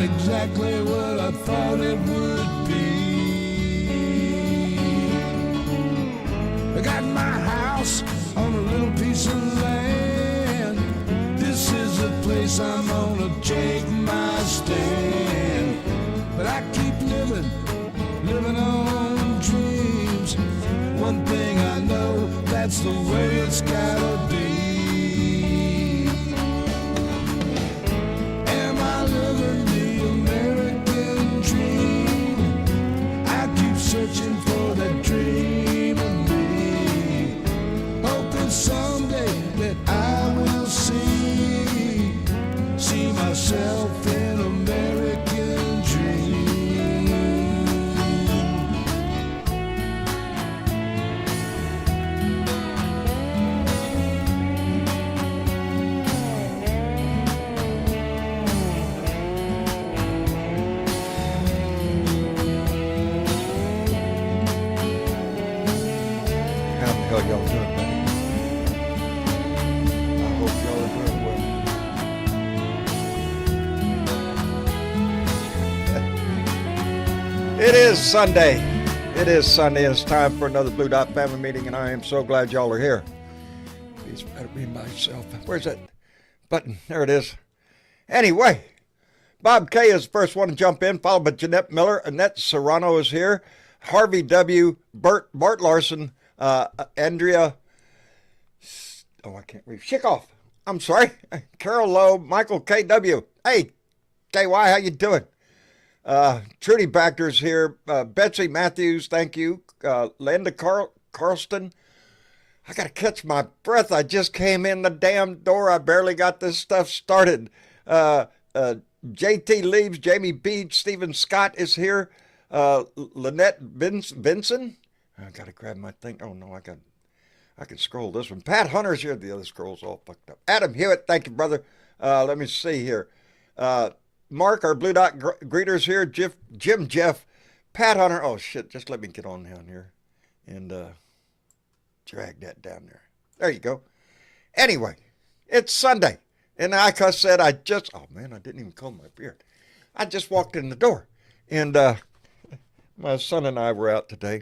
exactly what I thought it would be. I got my house on a little piece of land. This is the place I'm gonna take my stand. But I keep living on dreams. One thing I know, that's the way it's gotta be. Am I living the American dream? I keep searching for that dream of me, hoping someday that I will see myself in American dream. How the hell y'all doing, man? I hope y'all are doing well. It is Sunday. It is Sunday. It's time for another Blue Dot family meeting, and I am so glad y'all are here. Please better be myself. Where's that button? There it is. Anyway, Bob K is the first one to jump in, followed by Jeanette Miller. Annette Serrano is here. Harvey W. Bart Larson. Andrea, I can't read. Schickoff. I'm sorry. Carol Lowe, Michael KW. Hey, KY, how you doing? Trudy Bacter's here. Betsy Matthews, thank you. Linda Carlston. I got to catch my breath. I just came in the damn door. I barely got this stuff started. JT Leaves, Jamie Beach, Stephen Scott is here. Lynette Vinson. I got to grab my thing. Oh, no, I can scroll this one. Pat Hunter's here. The other scroll's all fucked up. Adam Hewitt, thank you, brother. Let me see here. Mark, our Blue Dot greeters here. Jim Jeff. Pat Hunter. Oh, shit. Just let me get on down here and drag that down there. There you go. Anyway, it's Sunday. And like I said, oh, man, I didn't even comb my beard. I just walked in the door. And my son and I were out today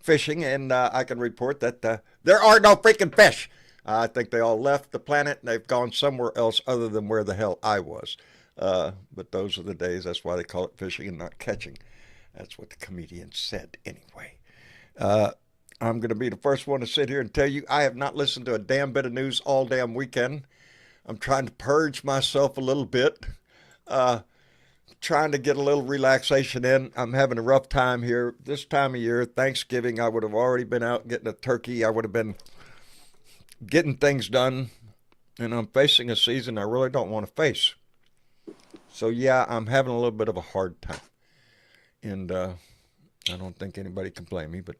fishing, and I can report that there are no freaking fish. I think they all left the planet, and they've gone somewhere else other than where the hell I was. But those are the days. That's why they call it fishing and not catching. That's what the comedian said anyway. I'm going to be the first one to sit here and tell you I have not listened to a damn bit of news all damn weekend. I'm trying to purge myself a little bit. Trying to get a little relaxation in. I'm having a rough time here. This time of year, Thanksgiving, I would have already been out getting a turkey. I would have been getting things done. And I'm facing a season I really don't want to face. So, yeah, I'm having a little bit of a hard time. And I don't think anybody can blame me. But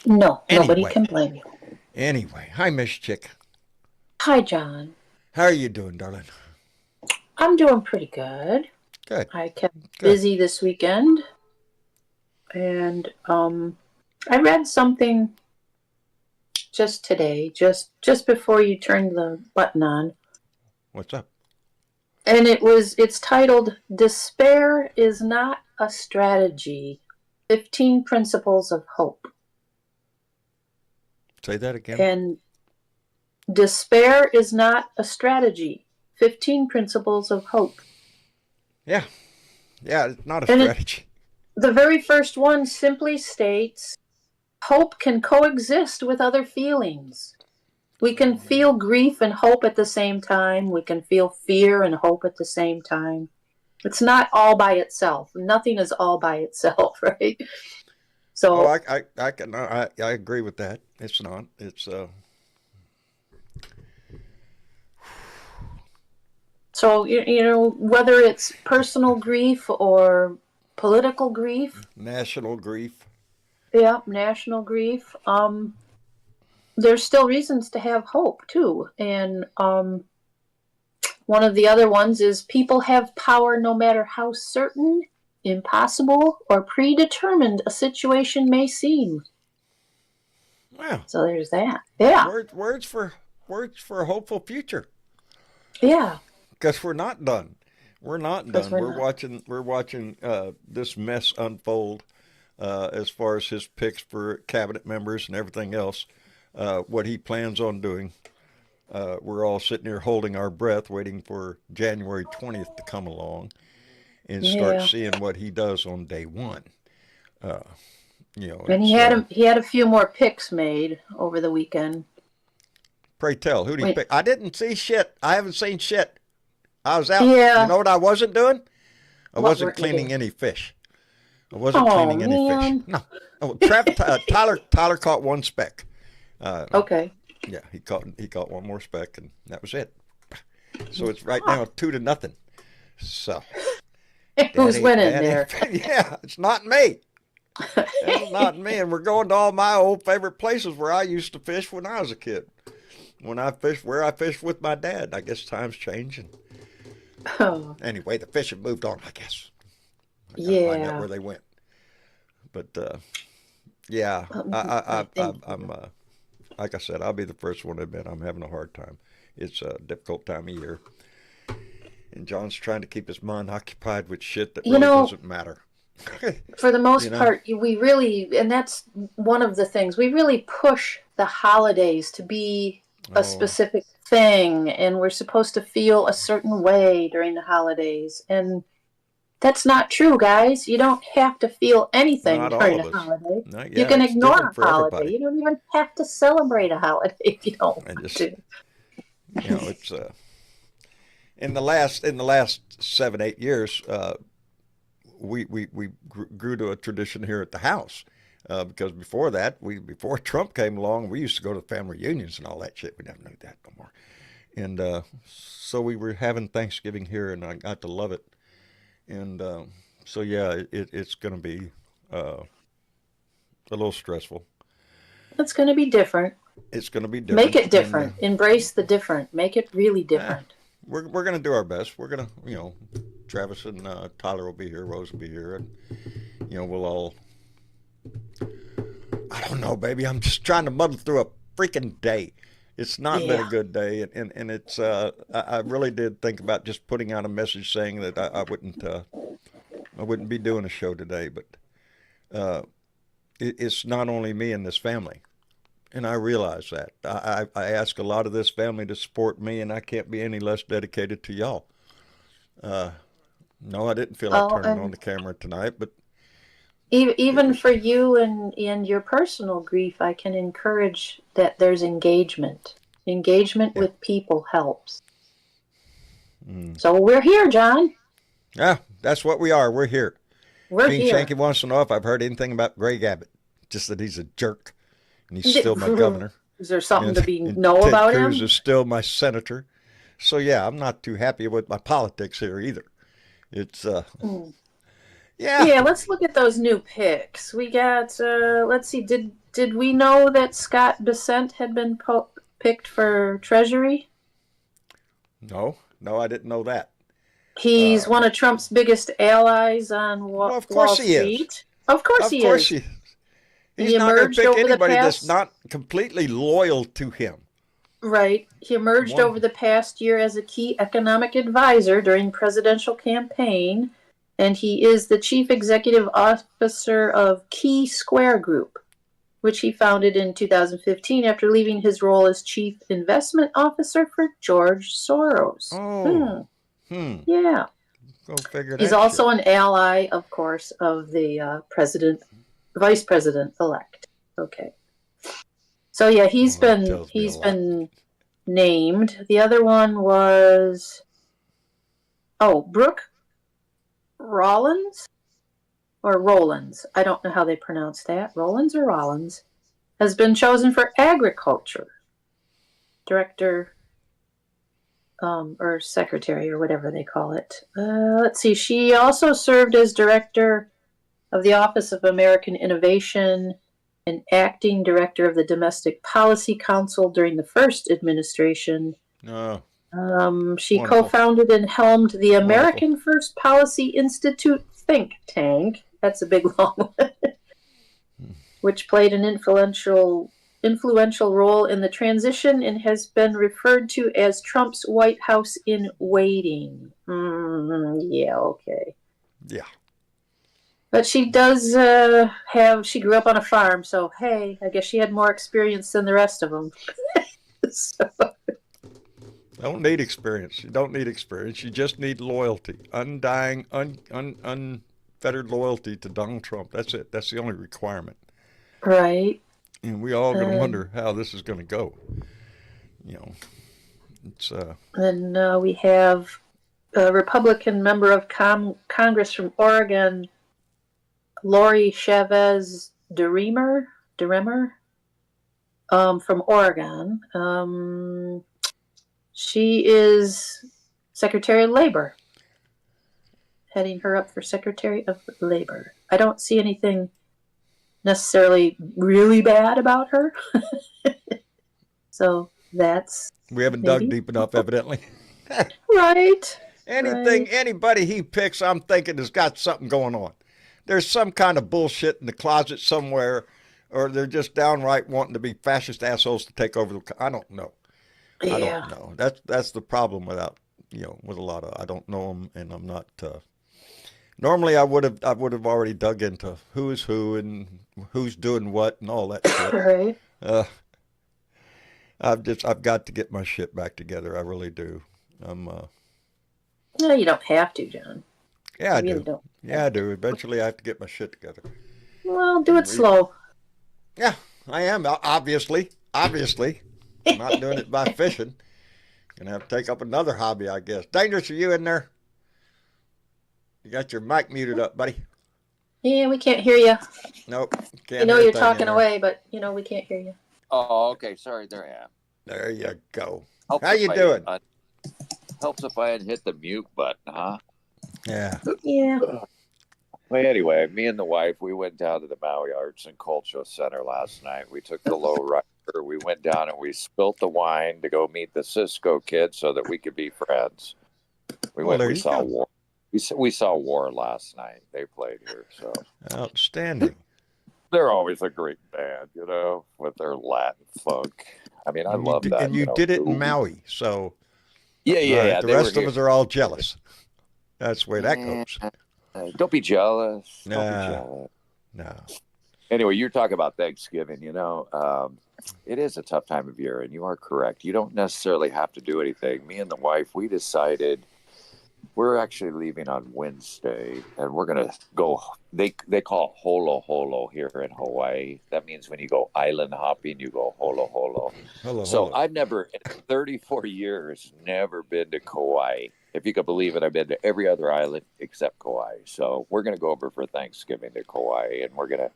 no, anyway, nobody can blame you. Anyway, hi, Miss Chick. Hi, John. How are you doing, darling? I'm doing pretty good. Good. I kept busy this weekend, and I read something just today, just before you turned the button on. What's up? And it's titled "Despair is Not a Strategy: 15 Principles of Hope." Say that again. And despair is not a strategy: 15 Principles of Hope. Yeah, it's not a strategy. The very first one simply states, hope can coexist with other feelings. We can feel grief and hope at the same time. We can feel fear and hope at the same time. It's not all by itself. Nothing is all by itself, right? So I agree with that. It's not. It's So, you know, whether it's personal grief or political grief. National grief. Yeah, national grief. There's still reasons to have hope, too. And one of the other ones is people have power no matter how certain, impossible, or predetermined a situation may seem. Wow. So there's that. Yeah. Words for a hopeful future. Yeah. Because we're not done. We're not 'Cause done. we're We're not. watching. We're watching this mess unfold as far as his picks for cabinet members and everything else. What he plans on doing. We're all sitting here holding our breath, waiting for January 20th to come along and start Yeah. seeing what he does on day one. Uh, And it's he had a few more picks made over the weekend. pray tell, who did he Wait, pick? I didn't see shit. I haven't seen shit. I was out. You yeah. know what I wasn't doing? I What wasn't weren't you cleaning doing? any fish. I wasn't Oh cleaning any fish. man. No. Oh, Tyler caught one speck. Uh, Okay. yeah, he caught one more speck, and that was it. So it's right now 2-0. So Who's winning Daddy, there? yeah, it's not me. It's not me, and we're going to all my old favorite places where I used to fish when I was a kid. When I fished, where I fished with my dad. I guess times change, and Oh, anyway, the fish have moved on. I guess I gotta find out yeah. where they went. But yeah, I think I'm like I said, I'll be the first one to admit I'm having a hard time. It's a difficult time of year, and John's trying to keep his mind occupied with shit that you really know, doesn't matter. for the You most know? part, we really, and that's one of the things, we really push the holidays to be a Oh, specific thing, and we're supposed to feel a certain way during the holidays. And that's not true, guys. You don't have to feel anything not all during of a us. holiday. Not You yeah, can it's different ignore for a holiday. everybody. You don't even have to celebrate a holiday if you don't I want just to. it's in the last 7-8 years, we grew to a tradition here at the house. Because before that, before Trump came along, we used to go to family reunions and all that shit. We never knew that no more. And so we were having Thanksgiving here, and I got to love it. And so yeah, it's going to be a little stressful. It's going to be different. It's going to be Make different, it and different. Embrace the different. Make it really eh, different. we're going to do our best. We're going to, Travis and Tyler will be here, Rose will be here, and we'll all. I don't know, baby. I'm just trying to muddle through a freaking day. It's not been a Yeah. good day, and it's. I really did think about just putting out a message saying that I wouldn't be doing a show today, but uh, it's not only me and this family. And I realize that. I ask a lot of this family to support me, and I can't be any less dedicated to y'all. Uh, no, I didn't feel like Oh, turning on and the camera tonight, but it even was. for you and your personal grief, I can encourage that there's engagement. Engagement Yeah. with people helps. Mm. So we're here, John. Yeah, that's what we are. We're here. We're Gene Shanky here. wants to know if I've heard anything about Greg Abbott. Just that he's a jerk, and he's still my governor, Is there something to be and know Ted about Cruz him? is still my senator. So yeah, I'm not too happy with my politics here either. It's Hmm. yeah. Yeah, let's look at those new picks. We got let's see, did we know that Scott Bessent had been picked for Treasury? No, no, I didn't know that. He's Uh, one of Trump's biggest allies on well, of Wall course he is. Street. Of course Of he course is. he. He's He not going to emerged pick over the anybody that's past not completely loyal to him. Right. He emerged One. over the past year as a key economic advisor during presidential campaign, and he is the chief executive officer of Key Square Group, which he founded in 2015 after leaving his role as chief investment officer for George Soros. Oh, Yeah. go figure He's that also shit. an ally, of course, of the vice president elect. Okay. So yeah, Well, that tells me a he's lot. been named. The other one was Brooke Rollins or Rollins. I don't know how they pronounce that. Rollins or Rollins has been chosen for agriculture director or secretary or whatever they call it. Let's see. She also served as director of the Office of American Innovation and acting director of the Domestic Policy Council during the first administration. Oh, She wonderful, co-founded and helmed the wonderful. American First Policy Institute think tank. That's a big long one. Which played an influential influential role in the transition and has been referred to as Trump's White House in waiting. Yeah, okay. Yeah. But she does she grew up on a farm, so hey, I guess she had more experience than the rest of them. So, Don't need experience. You don't need experience. You just need loyalty. Undying, unfettered loyalty to Donald Trump. That's it. That's the only requirement. right. And we all going to wonder how this is going to go. You know, it's Then we have a Republican member of Congress from Oregon, Lori Chavez DeRemer, from Oregon. She is Secretary of Labor, heading her up for Secretary of Labor. I don't see anything necessarily really bad about her. So that's... we haven't dug deep enough, evidently. Right. Anything, right. anybody he picks, I'm thinking has got something going on. There's some kind of bullshit in the closet somewhere, or they're just downright wanting to be fascist assholes to take over the. I don't know. Yeah. I don't know. That's the problem with a lot of. I don't know them, and I'm not. Normally, I would have already dug into who is who and who's doing what and all that shit. Right. I've got to get my shit back together. I really do. No, you don't have to, John. Yeah, I really do. Don't. Yeah, I do. Eventually, I have to get my shit together. Well, do it slow. Yeah, I am. Obviously. I'm not doing it by fishing. Gonna have to take up another hobby, I guess. Dangerous, are you in there? You got your mic muted up, buddy. Yeah, we can't hear you. Nope. Can't You know hear you're a thing talking in there. away, but we can't hear you. Oh, okay. Sorry, there I am. There you go. Helps How if you I- doing? Helps if I had hit the mute button, huh? Yeah. Yeah. Well, anyway, me and the wife, we went down to the Maui Arts and Cultural Center last night. We took the low rider. We went down and we spilt the wine to go meet the Cisco kids so that we could be friends. We saw go. War. We saw War last night. They played here, so Outstanding. they're always a great band, with their Latin funk. I mean, I love that. And you did it in Maui, so Yeah. the rest of us are all jealous. That's the way that goes. Don't be jealous. Don't Nah. be jealous. No. Anyway, you're talking about Thanksgiving. It is a tough time of year, and you are correct. You don't necessarily have to do anything. Me and the wife, we decided we're actually leaving on Wednesday, and we're gonna go. They call it holo holo here in Hawaii. That means when you go island hopping, you go holo holo. So I've never, in 34 years, never been to Kauai. If you could believe it, I've been to every other island except Kauai. So we're going to go over for Thanksgiving to Kauai, and we're going to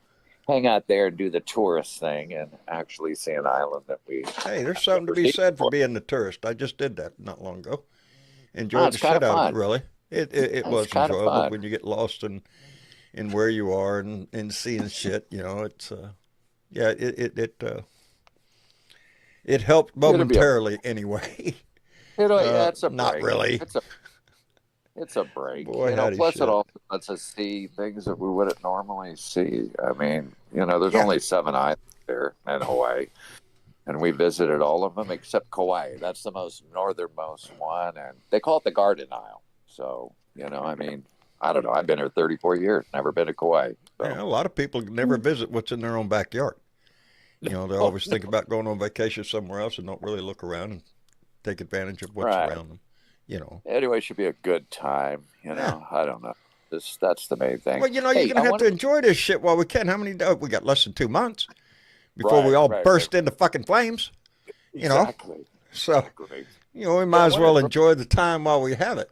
hang out there and do the tourist thing and actually see an island that we... Hey, there's something to be said for being the tourist. I just did that not long ago. Enjoyed the shit out of it, really. It was enjoyable when you get lost in where you are and seeing shit. It's it helped momentarily anyway. It's a break. Not really. It's a break. Boy, Plus it also lets us see things that we wouldn't normally see. I mean, there's only 7 islands there in Hawaii, and we visited all of them except Kauai. That's the most northernmost one, and they call it the Garden Isle. So, I mean, I don't know. I've been here 34 years, never been to Kauai. So. Yeah, a lot of people never visit what's in their own backyard. They always think about going on vacation somewhere else and don't really look around and take advantage of what's around them. Anyway, it should be a good time. Yeah. I don't know. That's the main thing. Well, you're going to have to enjoy this shit while we can. How many days? We got less than 2 months before we all burst into fucking flames. Exactly. So, we might as well enjoy the time while we have it.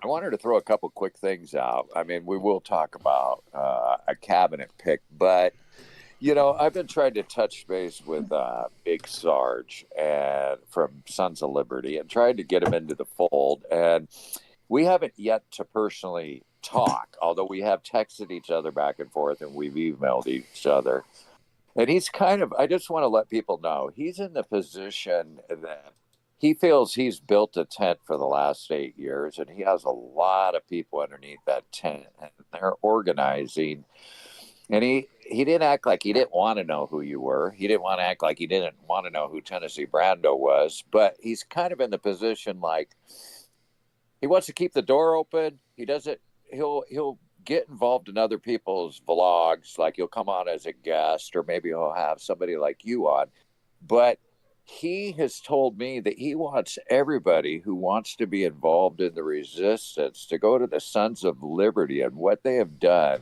I wanted to throw a couple quick things out. I mean, we will talk about a cabinet pick, but I've been trying to touch base with Big Sarge and from Sons of Liberty and tried to get him into the fold. And we haven't yet to personally talk, although we have texted each other back and forth and we've emailed each other. And he's I just want to let people know, he's in the position that he feels he's built a tent for the last 8 years, and he has a lot of people underneath that tent, and they're organizing. And he didn't act like he didn't want to know who you were. He didn't want to act like he didn't want to know who Tennessee Brando was. But he's kind of in the position like he wants to keep the door open. He doesn't. He'll get involved in other people's vlogs. Like he'll come on as a guest, or maybe he'll have somebody like you on. But he has told me that he wants everybody who wants to be involved in the resistance to go to the Sons of Liberty. And what they have done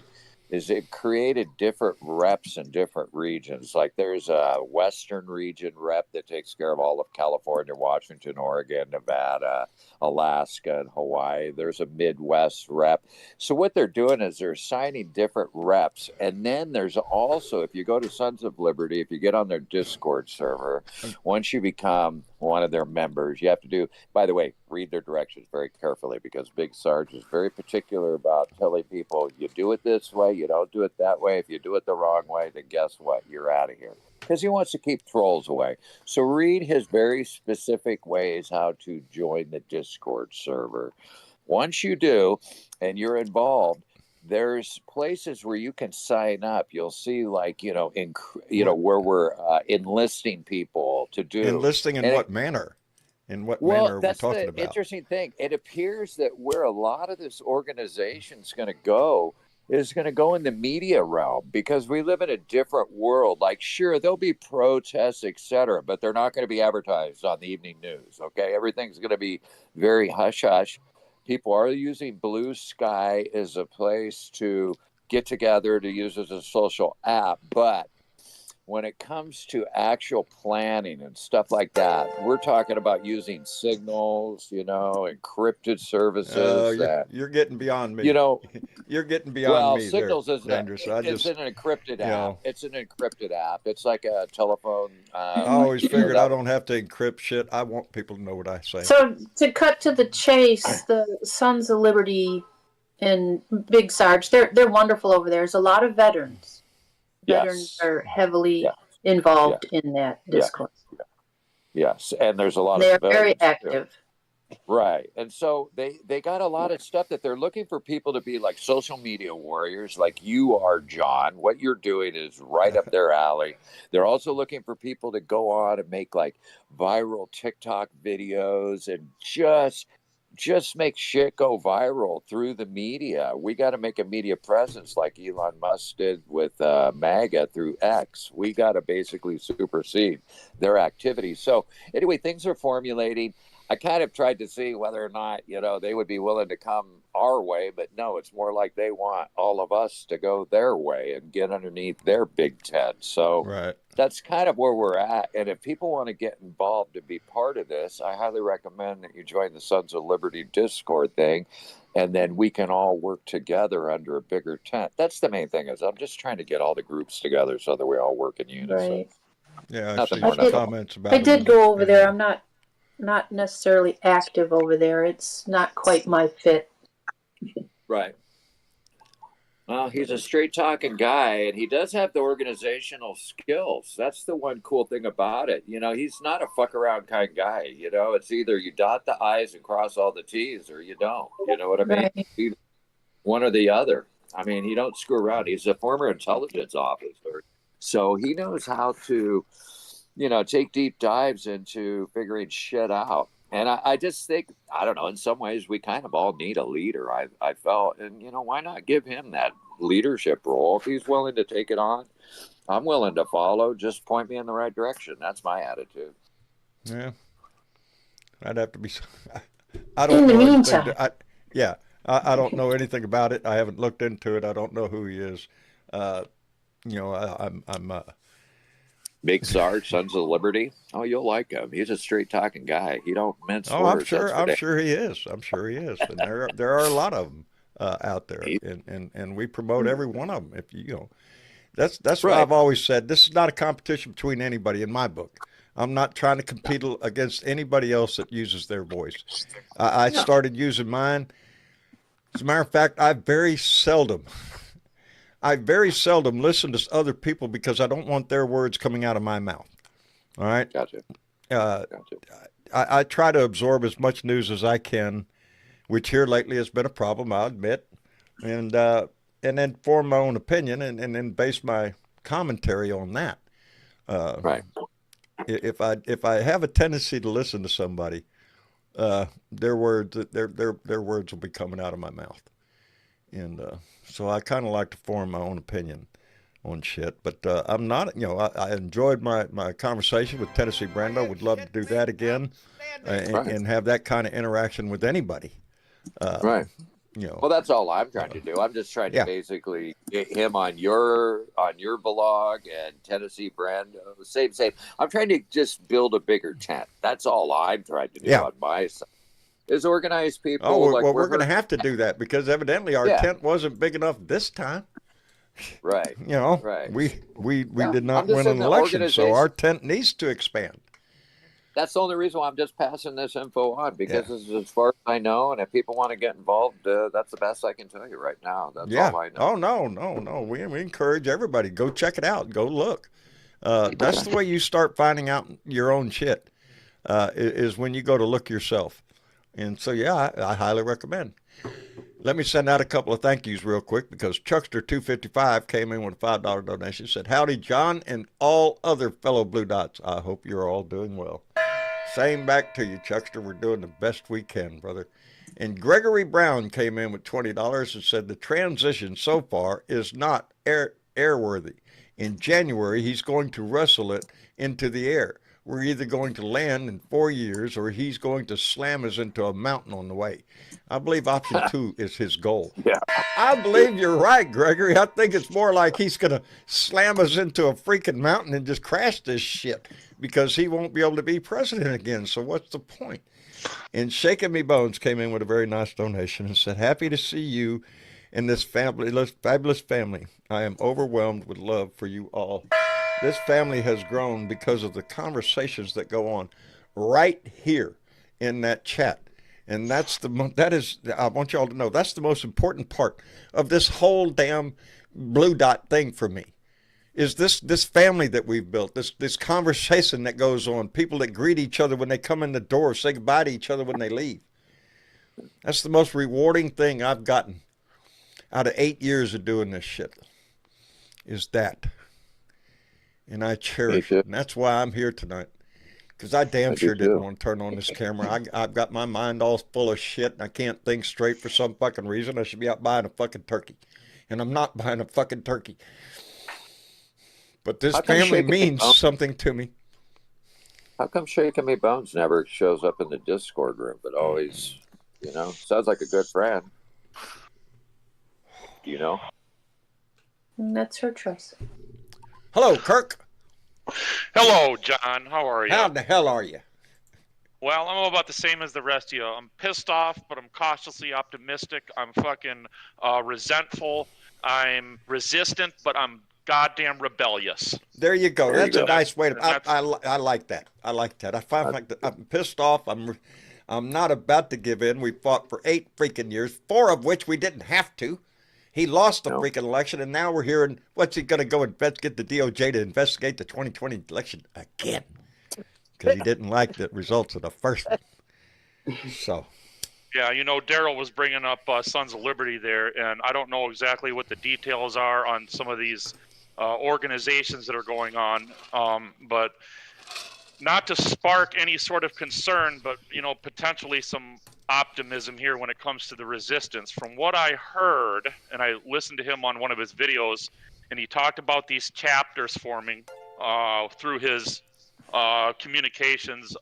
is they've created different reps in different regions. Like there's a Western region rep that takes care of all of California, Washington, Oregon, Nevada, Alaska, and Hawaii. There's a Midwest rep. So what they're doing is they're assigning different reps. And then there's also, if you go to Sons of Liberty, if you get on their Discord server, once you become one of their members, you have to do, by the way, read their directions very carefully, because Big Sarge is very particular about telling people, you do it this way, you don't do it that way. If you do it the wrong way, then guess what? You're out of here. Because he wants to keep trolls away. So read his very specific ways how to join the Discord server. Once you do, and you're involved, there's places where you can sign up. You'll see, like, where we're enlisting people to do. Enlisting in what manner? In what manner are we talking about? Well, that's the interesting thing. It appears that where a lot of this organization is going to go is going to go in the media realm, because we live in a different world. Like, sure, there'll be protests, etc., but they're not going to be advertised on the evening news. Okay, everything's going to be very hush hush. People are using Blue Sky as a place to get together, to use as a social app. But when it comes to actual planning and stuff like that, we're talking about using signals, encrypted services. You're getting beyond me. You're getting beyond me. Well, signals is Dangerous. It's an encrypted app. It's an encrypted app. It's like a telephone. I always figured I don't have to encrypt shit. I want people to know what I say. So to cut to the chase, the Sons of Liberty and Big Sarge, they're wonderful over there. There's a lot of veterans. Veterans are heavily involved in that discourse. Yes, and there's a lot They're of veterans very active. too. Right. And so they got a lot of stuff that they're looking for people to be like social media warriors, like you are, John. What you're doing is right up their alley. They're also looking for people to go on and make like viral TikTok videos and just make shit go viral through the media. We got to make a media presence like Elon Musk did with MAGA through X. We got to basically supersede their activities. So anyway, things are formulating. I kind of tried to see whether or not, they would be willing to come our way, but no, it's more like they want all of us to go their way and get underneath their big tent. So That's kind of where we're at. And if people want to get involved and be part of this, I highly recommend that you join the Sons of Liberty Discord thing, and then we can all work together under a bigger tent. That's the main thing, is I'm just trying to get all the groups together so that we all work in unison. Right. Yeah, I see some comments about I did go over there. I'm not necessarily active over there. It's not quite my fit. Right. Well, he's a straight talking guy, and he does have the organizational skills. That's the one cool thing about it. He's not a fuck around kind of guy. It's either you dot the I's and cross all the T's, or you don't. You know what I mean? Right. One or the other. I mean, he don't screw around. He's a former intelligence officer, so he knows how to, take deep dives into figuring shit out. And I just think, I don't know, in some ways we kind of all need a leader, I felt. And, why not give him that leadership role? If he's willing to take it on, I'm willing to follow. Just point me in the right direction. That's my attitude. Yeah. I'd have to be... I don't in the know meantime. I don't know anything about it. I haven't looked into it. I don't know who he is. I'm Big Sarge, Sons of Liberty. Oh, you'll like him. He's a straight talking guy. He don't mince words. I'm sure he is. I'm sure he is. And there are a lot of them out there, and we promote every one of them. That's what I've always said. This is not a competition between anybody in my book. I'm not trying to compete against anybody else that uses their voice. I started using mine. As a matter of fact, I very seldom listen to other people, because I don't want their words coming out of my mouth. All right? Gotcha. I try to absorb as much news as I can, which here lately has been a problem, I'll admit. And and then form my own opinion and then base my commentary on that. Right. If I have a tendency to listen to somebody, their words will be coming out of my mouth, and so I kind of like to form my own opinion on shit. But I'm not, I enjoyed my conversation with Tennessee Brando. Would love to do that again, and have that kind of interaction with anybody. Right. Well, that's all I'm trying to do. I'm just trying to basically get him on your blog and Tennessee Brando. Same. I'm trying to just build a bigger tent. That's all I'm trying to do on my side. Is organize people. Oh, well, we're going to have to do that because evidently our tent wasn't big enough this time. Right. Right. We did not win an election, so our tent needs to expand. That's the only reason why I'm just passing this info on, because this is as far as I know, and if people want to get involved, that's the best I can tell you right now. That's all I know. Oh, no. We encourage everybody. Go check it out. Go look. That's the way you start finding out your own shit, is when you go to look yourself. And so, I highly recommend. Let me send out a couple of thank yous real quick, because Chuckster255 came in with a $5 donation. Said, howdy, John, and all other fellow Blue Dots. I hope you're all doing well. Same back to you, Chuckster. We're doing the best we can, brother. And Gregory Brown came in with $20 and said the transition so far is not airworthy. In January, he's going to wrestle it into the air. We're either going to land in 4 years or he's going to slam us into a mountain on the way. I believe option 2 is his goal. Yeah. I believe you're right, Gregory. I think it's more like he's going to slam us into a freaking mountain and just crash this shit because he won't be able to be president again. So what's the point? And Shaking Me Bones came in with a very nice donation and said, happy to see you and this fabulous family. I am overwhelmed with love for you all. This family has grown because of the conversations that go on right here in that chat. And I want y'all to know, that's the most important part of this whole damn Blue Dot thing for me, is this family that we've built, this conversation that goes on, people that greet each other when they come in the door, say goodbye to each other when they leave. That's the most rewarding thing I've gotten out of 8 years of doing this shit, is that. And I cherish it. And that's why I'm here tonight. Because I sure didn't want to turn on this camera. I've got my mind all full of shit, and I can't think straight for some fucking reason. I should be out buying a fucking turkey. And I'm not buying a fucking turkey. But this family means something to me. How come Shaking Me Bones never shows up in the Discord room, but always, sounds like a good friend. Do you know? That's her choice. Hello, Kirk. Hello, John. How are you? How the hell are you? Well, I'm about the same as the rest of you. I'm pissed off, but I'm cautiously optimistic. I'm fucking resentful. I'm resistant, but I'm goddamn rebellious. There you go. That's a nice way to. I like that. I like that. I find like I'm pissed off. I'm not about to give in. We fought for 8 freaking years, 4 of which we didn't have to. He lost the freaking election, and now we're hearing, what's he going to go get the DOJ to investigate the 2020 election again? Because he didn't like the results of the first one. So. Yeah, Daryl was bringing up Sons of Liberty there, and I don't know exactly what the details are on some of these organizations that are going on, but not to spark any sort of concern, but, potentially some optimism here when it comes to the resistance. From what I heard, and I listened to him on one of his videos, and he talked about these chapters forming through his communications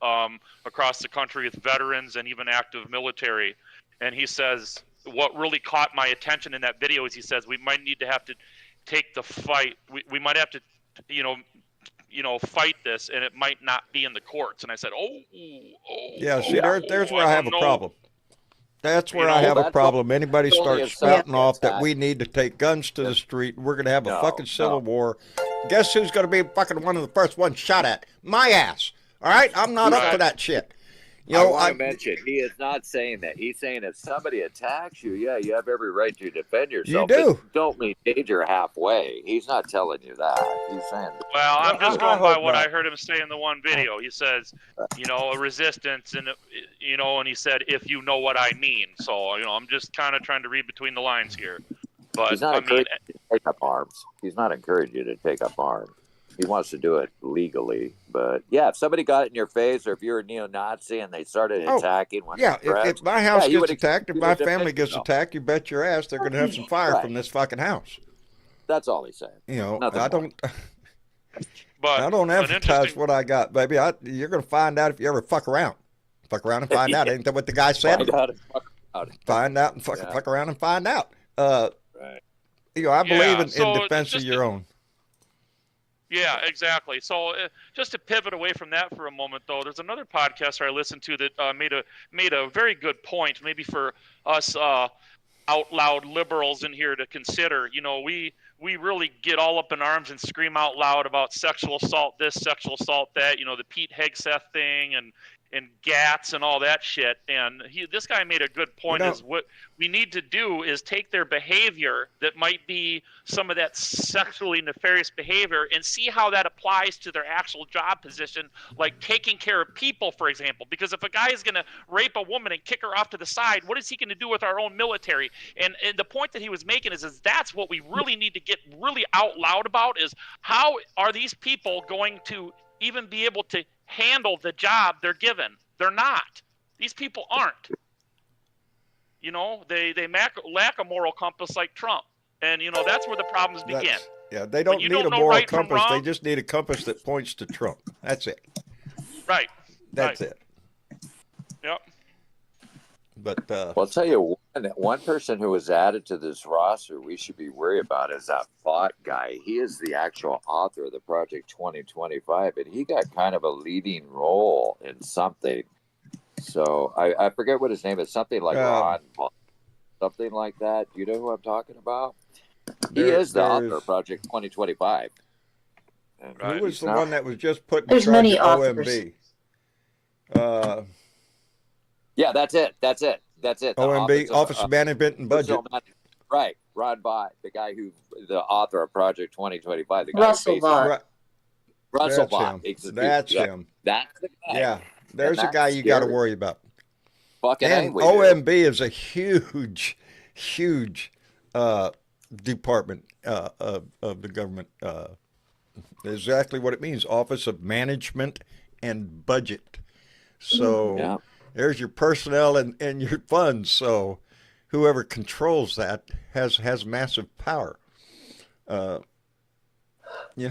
across the country with veterans and even active military. And he says, what really caught my attention in that video is he says, we might need to have to take the fight. We might have to, fight this, and it might not be in the courts. And I said, yeah. See, there's where I have a problem. That's where I have a problem. Anybody starts spouting off that we need to take guns to the street, we're going to have a fucking civil war. Guess who's going to be fucking one of the first ones shot at? My ass. All right? I'm not up for that shit. I want to mention, he is not saying that. He's saying if somebody attacks you, you have every right to defend yourself. You do. But don't mean danger halfway. He's not telling you that. He's saying. Well, I'm just going by what I heard him say in the one video. He says, a resistance, and and he said, if you know what I mean. So, I'm just kind of trying to read between the lines here. But He's not I mean, encouraging you to take up arms. He's not encouraging you to take up arms. He wants to do it legally. But yeah, if somebody got it in your face, or if you're a neo-Nazi and they started attacking, Yeah, if my house gets attacked, if you my would family defend gets yourself. attacked, you bet your ass they're going to have some fire Right. from this fucking house. That's all he's saying. You know, Nothing I more. don't. but I don't an advertise interesting- what I got, baby. You're going to find out if you ever fuck around. Fuck around and find out. Ain't that what the guy said? Find out and fuck out. Find out and fuck around and find out. Right. You know, I believe in so defense of just your own. Yeah, exactly. So just to pivot away from that for a moment, though, there's another podcaster I listened to that made a very good point, maybe for us out loud liberals in here to consider. You know, we really get all up in arms and scream out loud about sexual assault this, sexual assault that. You know, the Pete Hegseth thing and GATS and all that shit. And this guy made a good point. You know, is what we need to do is take their behavior that might be some of that sexually nefarious behavior and see how that applies to their actual job position, like taking care of people, for example. Because if a guy is going to rape a woman and kick her off to the side, what is he going to do with our own military? And the point that he was making is that's what we really need to get really out loud about, is how are these people going to even be able to handle the job they're given? They're not. These people aren't. You know, they lack a moral compass like Trump. And, you know, that's where the problems begin. Yeah, they don't you need don't a know moral right from compass. They wrong. just need a compass that points to Trump. That's it. Right. That's right. it. Yep. But Well, I'll tell you, one person who was added to this roster we should be worried about is that bot guy. He is the actual author of the Project 2025, and he got kind of a leading role in something. So I forget what his name is. Something like Ron, something like that. Do you know who I'm talking about? He is the author of Project 2025. And who was the not- one that was just put in There's charge many of authors. OMB? Yeah, that's it. The OMB, Office of Management and Budget. Right, Ron Bott, the guy who, the author of Project 2025, the guy Russell who Vaught. Right. Russell That's Vaught. him. Excuse- That's yeah, him. That's the guy. Yeah, there's a that's guy you got to scary. worry about. Fucking And anyway, OMB is a huge department of the government. Exactly what it means: Office of Management and Budget. So Yeah. there's your personnel and your funds. So whoever controls that has massive power. You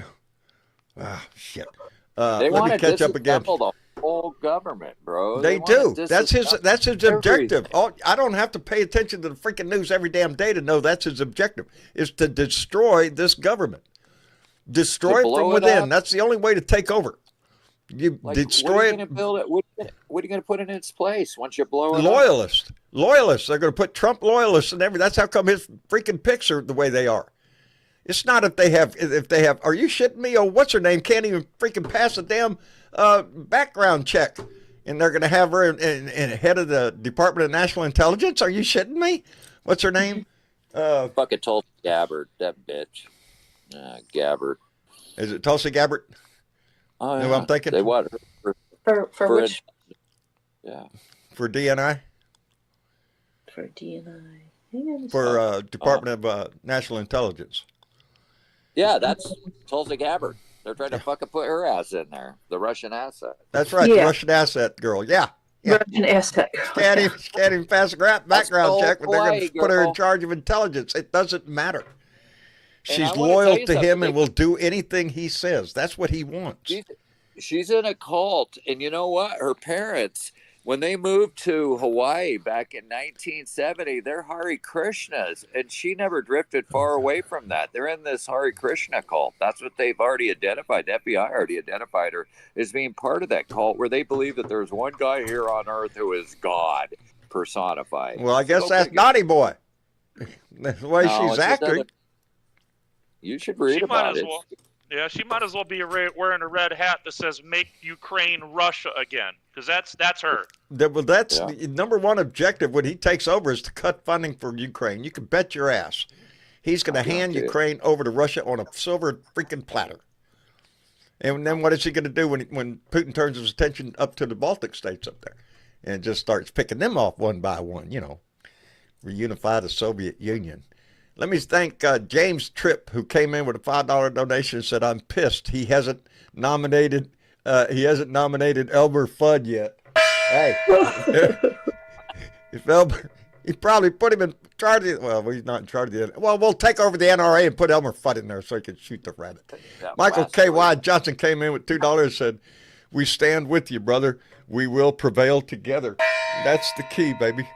know, shit. They Let want me to catch up again. disassemble the whole government, bro. They wanna do. That's his disassemble objective. everything. I don't have to pay attention to the freaking news every damn day to know that's his objective, is to destroy this government. Destroy it blow from it within. up? That's the only way to take over. You Like, destroy what are you it. going to build it? What are you going to put in its place once you blow it up? Loyalists. They're going to put Trump loyalists and everything. That's how come his freaking picks are the way they are. It's not if they have. Are you shitting me? Oh, what's her name? Can't even freaking pass a damn background check, and they're going to have her in head of the Department of National Intelligence. Are you shitting me? What's her name? Fucking Tulsi Gabbard, that bitch. Gabbard. Is it Tulsi Gabbard? Oh, Know yeah. what I'm thinking? They want her For which? yeah. For DNI? For DNI. Hang on a For second. Department of National Intelligence. Yeah, that's Tulsi Gabbard. They're trying to fucking put her ass in there, the Russian asset. That's right, the Yeah. Russian asset girl. Yeah. Russian asset. Can't even pass a background cold check, but they're going play, to put her in girl. charge of intelligence. It doesn't matter. And She's I wanna tell loyal you to something, him they- and will do anything he says. That's what he wants. She's in a cult, and you know what? Her parents, when they moved to Hawaii back in 1970, they're Hare Krishnas, and she never drifted far away from that. They're in this Hare Krishna cult. That's what they've already identified. The FBI already identified her as being part of that cult, where they believe that there's one guy here on Earth who is God personified. Well, I guess Go that's figure. Naughty Boy. The way No, she's it acting. doesn't- You should read She might about as it. well. Yeah, she might as well be wearing a red hat that says "Make Ukraine Russia Again," because that's her. Well, that's Yeah. the number one objective when he takes over is to cut funding for Ukraine. You can bet your ass. He's going to hand guarantee it. Ukraine over to Russia on a silver freaking platter. And then what is he going to do when Putin turns his attention up to the Baltic states up there and just starts picking them off one by one, reunify the Soviet Union. Let me thank James Tripp, who came in with a $5 donation and said, "I'm pissed. He hasn't nominated Elmer Fudd yet." Hey, if Elmer, he probably put him in charge of well, he's not in charge of the well, we'll take over the NRA and put Elmer Fudd in there so he can shoot the rabbit. Michael K.Y. Johnson came in with $2 and said, "We stand with you, brother. We will prevail together." That's the key, baby.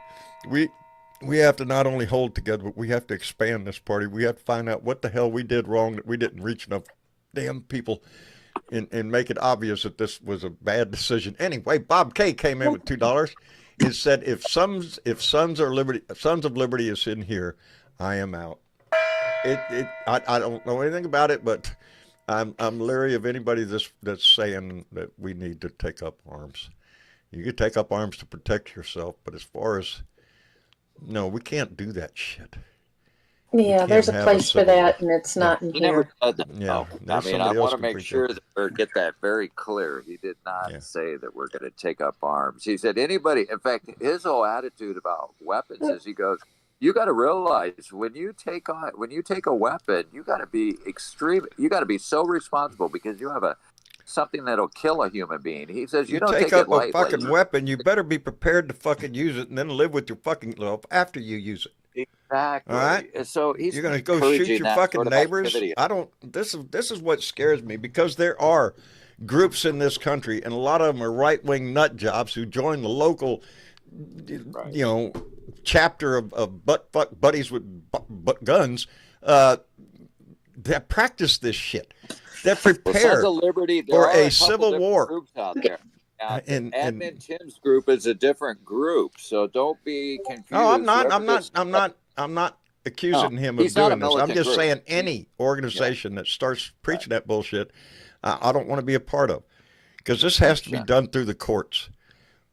We have to not only hold together, but we have to expand this party. We have to find out what the hell we did wrong that we didn't reach enough damn people and make it obvious that this was a bad decision. Anyway, Bob K came in with $2 and said, if Sons of Liberty is in here, I am out. I don't know anything about it, but I'm leery of anybody that's saying that we need to take up arms. You can take up arms to protect yourself, but as far as no, we can't do that shit. Yeah, there's a place for that, and it's not in He here. never said that. Yeah, No. I mean, I want to make sure that we get that very clear. He did not say that we're going to take up arms. He said anybody. In fact, his whole attitude about weapons is he goes, "You got to realize when you take a weapon, you got to be extreme. You got to be so responsible because you have something that'll kill a human being." He says you don't take up it lightly. a fucking weapon. You better be prepared to fucking use it and then live with your fucking life after you use it. Exactly. All right. And so you're going to go shoot your fucking neighbors. This is what scares me because there are groups in this country, and a lot of them are right-wing nut jobs who join the local, chapter of butt fuck buddies with guns that practice this shit. That prepare for a civil war. Groups out there. And Admin Tim's group is a different group, so don't be confused. No, I'm not accusing him of doing this. I'm just saying any organization that starts preaching that bullshit, I don't want to be a part of, because this has to be done through the courts.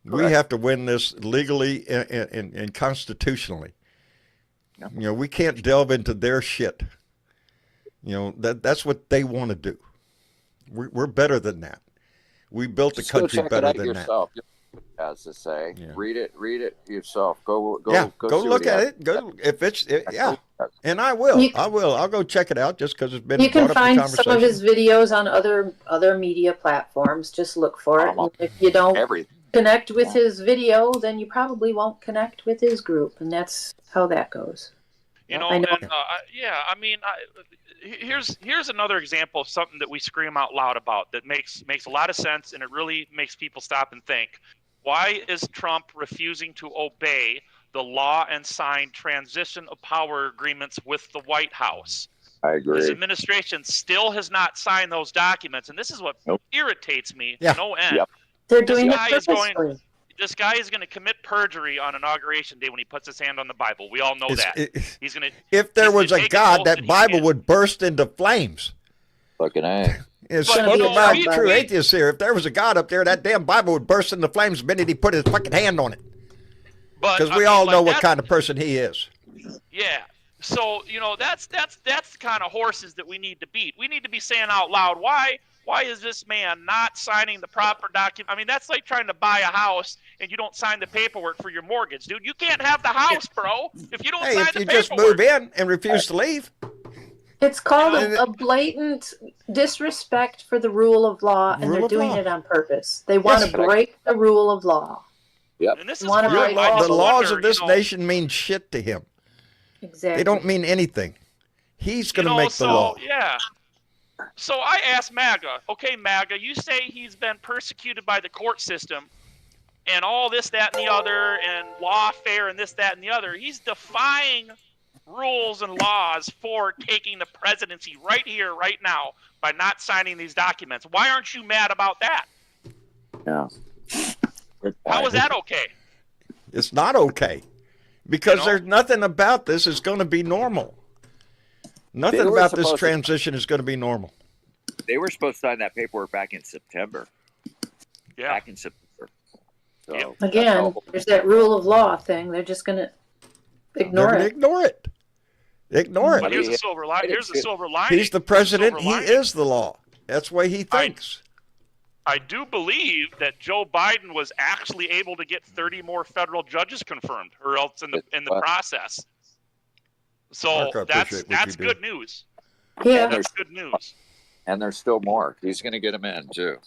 Correct. We have to win this legally and constitutionally. Yep. We can't delve into their shit. That's what they want to do. We're better than that. We built the country better than yourself, that. As to say, read it yourself. Go look at it. Go if it's and I will. I'll go check it out just because it's been. You can find some of his videos on other media platforms. Just look for it. And if you don't connect with his video, then you probably won't connect with his group, and that's how that goes. Here's another example of something that we scream out loud about that makes a lot of sense, and it really makes people stop and think. Why is Trump refusing to obey the law and sign transition of power agreements with the White House? I agree. His administration still has not signed those documents, and this is what irritates me to no end. Yep. They're doing it purposely. This guy is going to commit perjury on Inauguration Day when he puts his hand on the Bible. We all know that. He's going to. If there was a God, that Bible would burst into flames. Fucking A. It's spoken about true atheists here. If there was a God up there, that damn Bible would burst into flames the minute he put his fucking hand on it. Because we all know what kind of person he is. Yeah. So, that's the kind of horses that we need to beat. We need to be saying out loud, why is this man not signing the proper document? I mean, that's like trying to buy a house and you don't sign the paperwork for your mortgage, dude. You can't have the house, bro, if you don't sign the paperwork. Hey, if you just move in and refuse to leave. It's called a blatant disrespect for the rule of law, and they're doing it on purpose. They want to break the rule of law. Yep. And this is the laws of this nation mean shit to him. Exactly. They don't mean anything. He's going to make the law. Yeah. So I asked MAGA, okay, MAGA, you say he's been persecuted by the court system and all this, that, and the other, and lawfare and this, that, and the other. He's defying rules and laws for taking the presidency right here, right now, by not signing these documents. Why aren't you mad about that? Yeah. How is that okay? It's not okay. Because there's nothing about this is going to be normal. Nothing about this transition is going to be normal. They were supposed to sign that paperwork back in September. Yeah. Back in September. So again, there's that rule of law thing. They're just going to ignore it. Ignore it. Ignore it. But here's the silver lining. He's the president. He is the law. That's the way he thinks. I do believe that Joe Biden was actually able to get 30 more federal judges confirmed, or else in the process. So Mark, I appreciate what that's you do. good news. Yeah. That's good news. And there's still more. He's going to get them in too.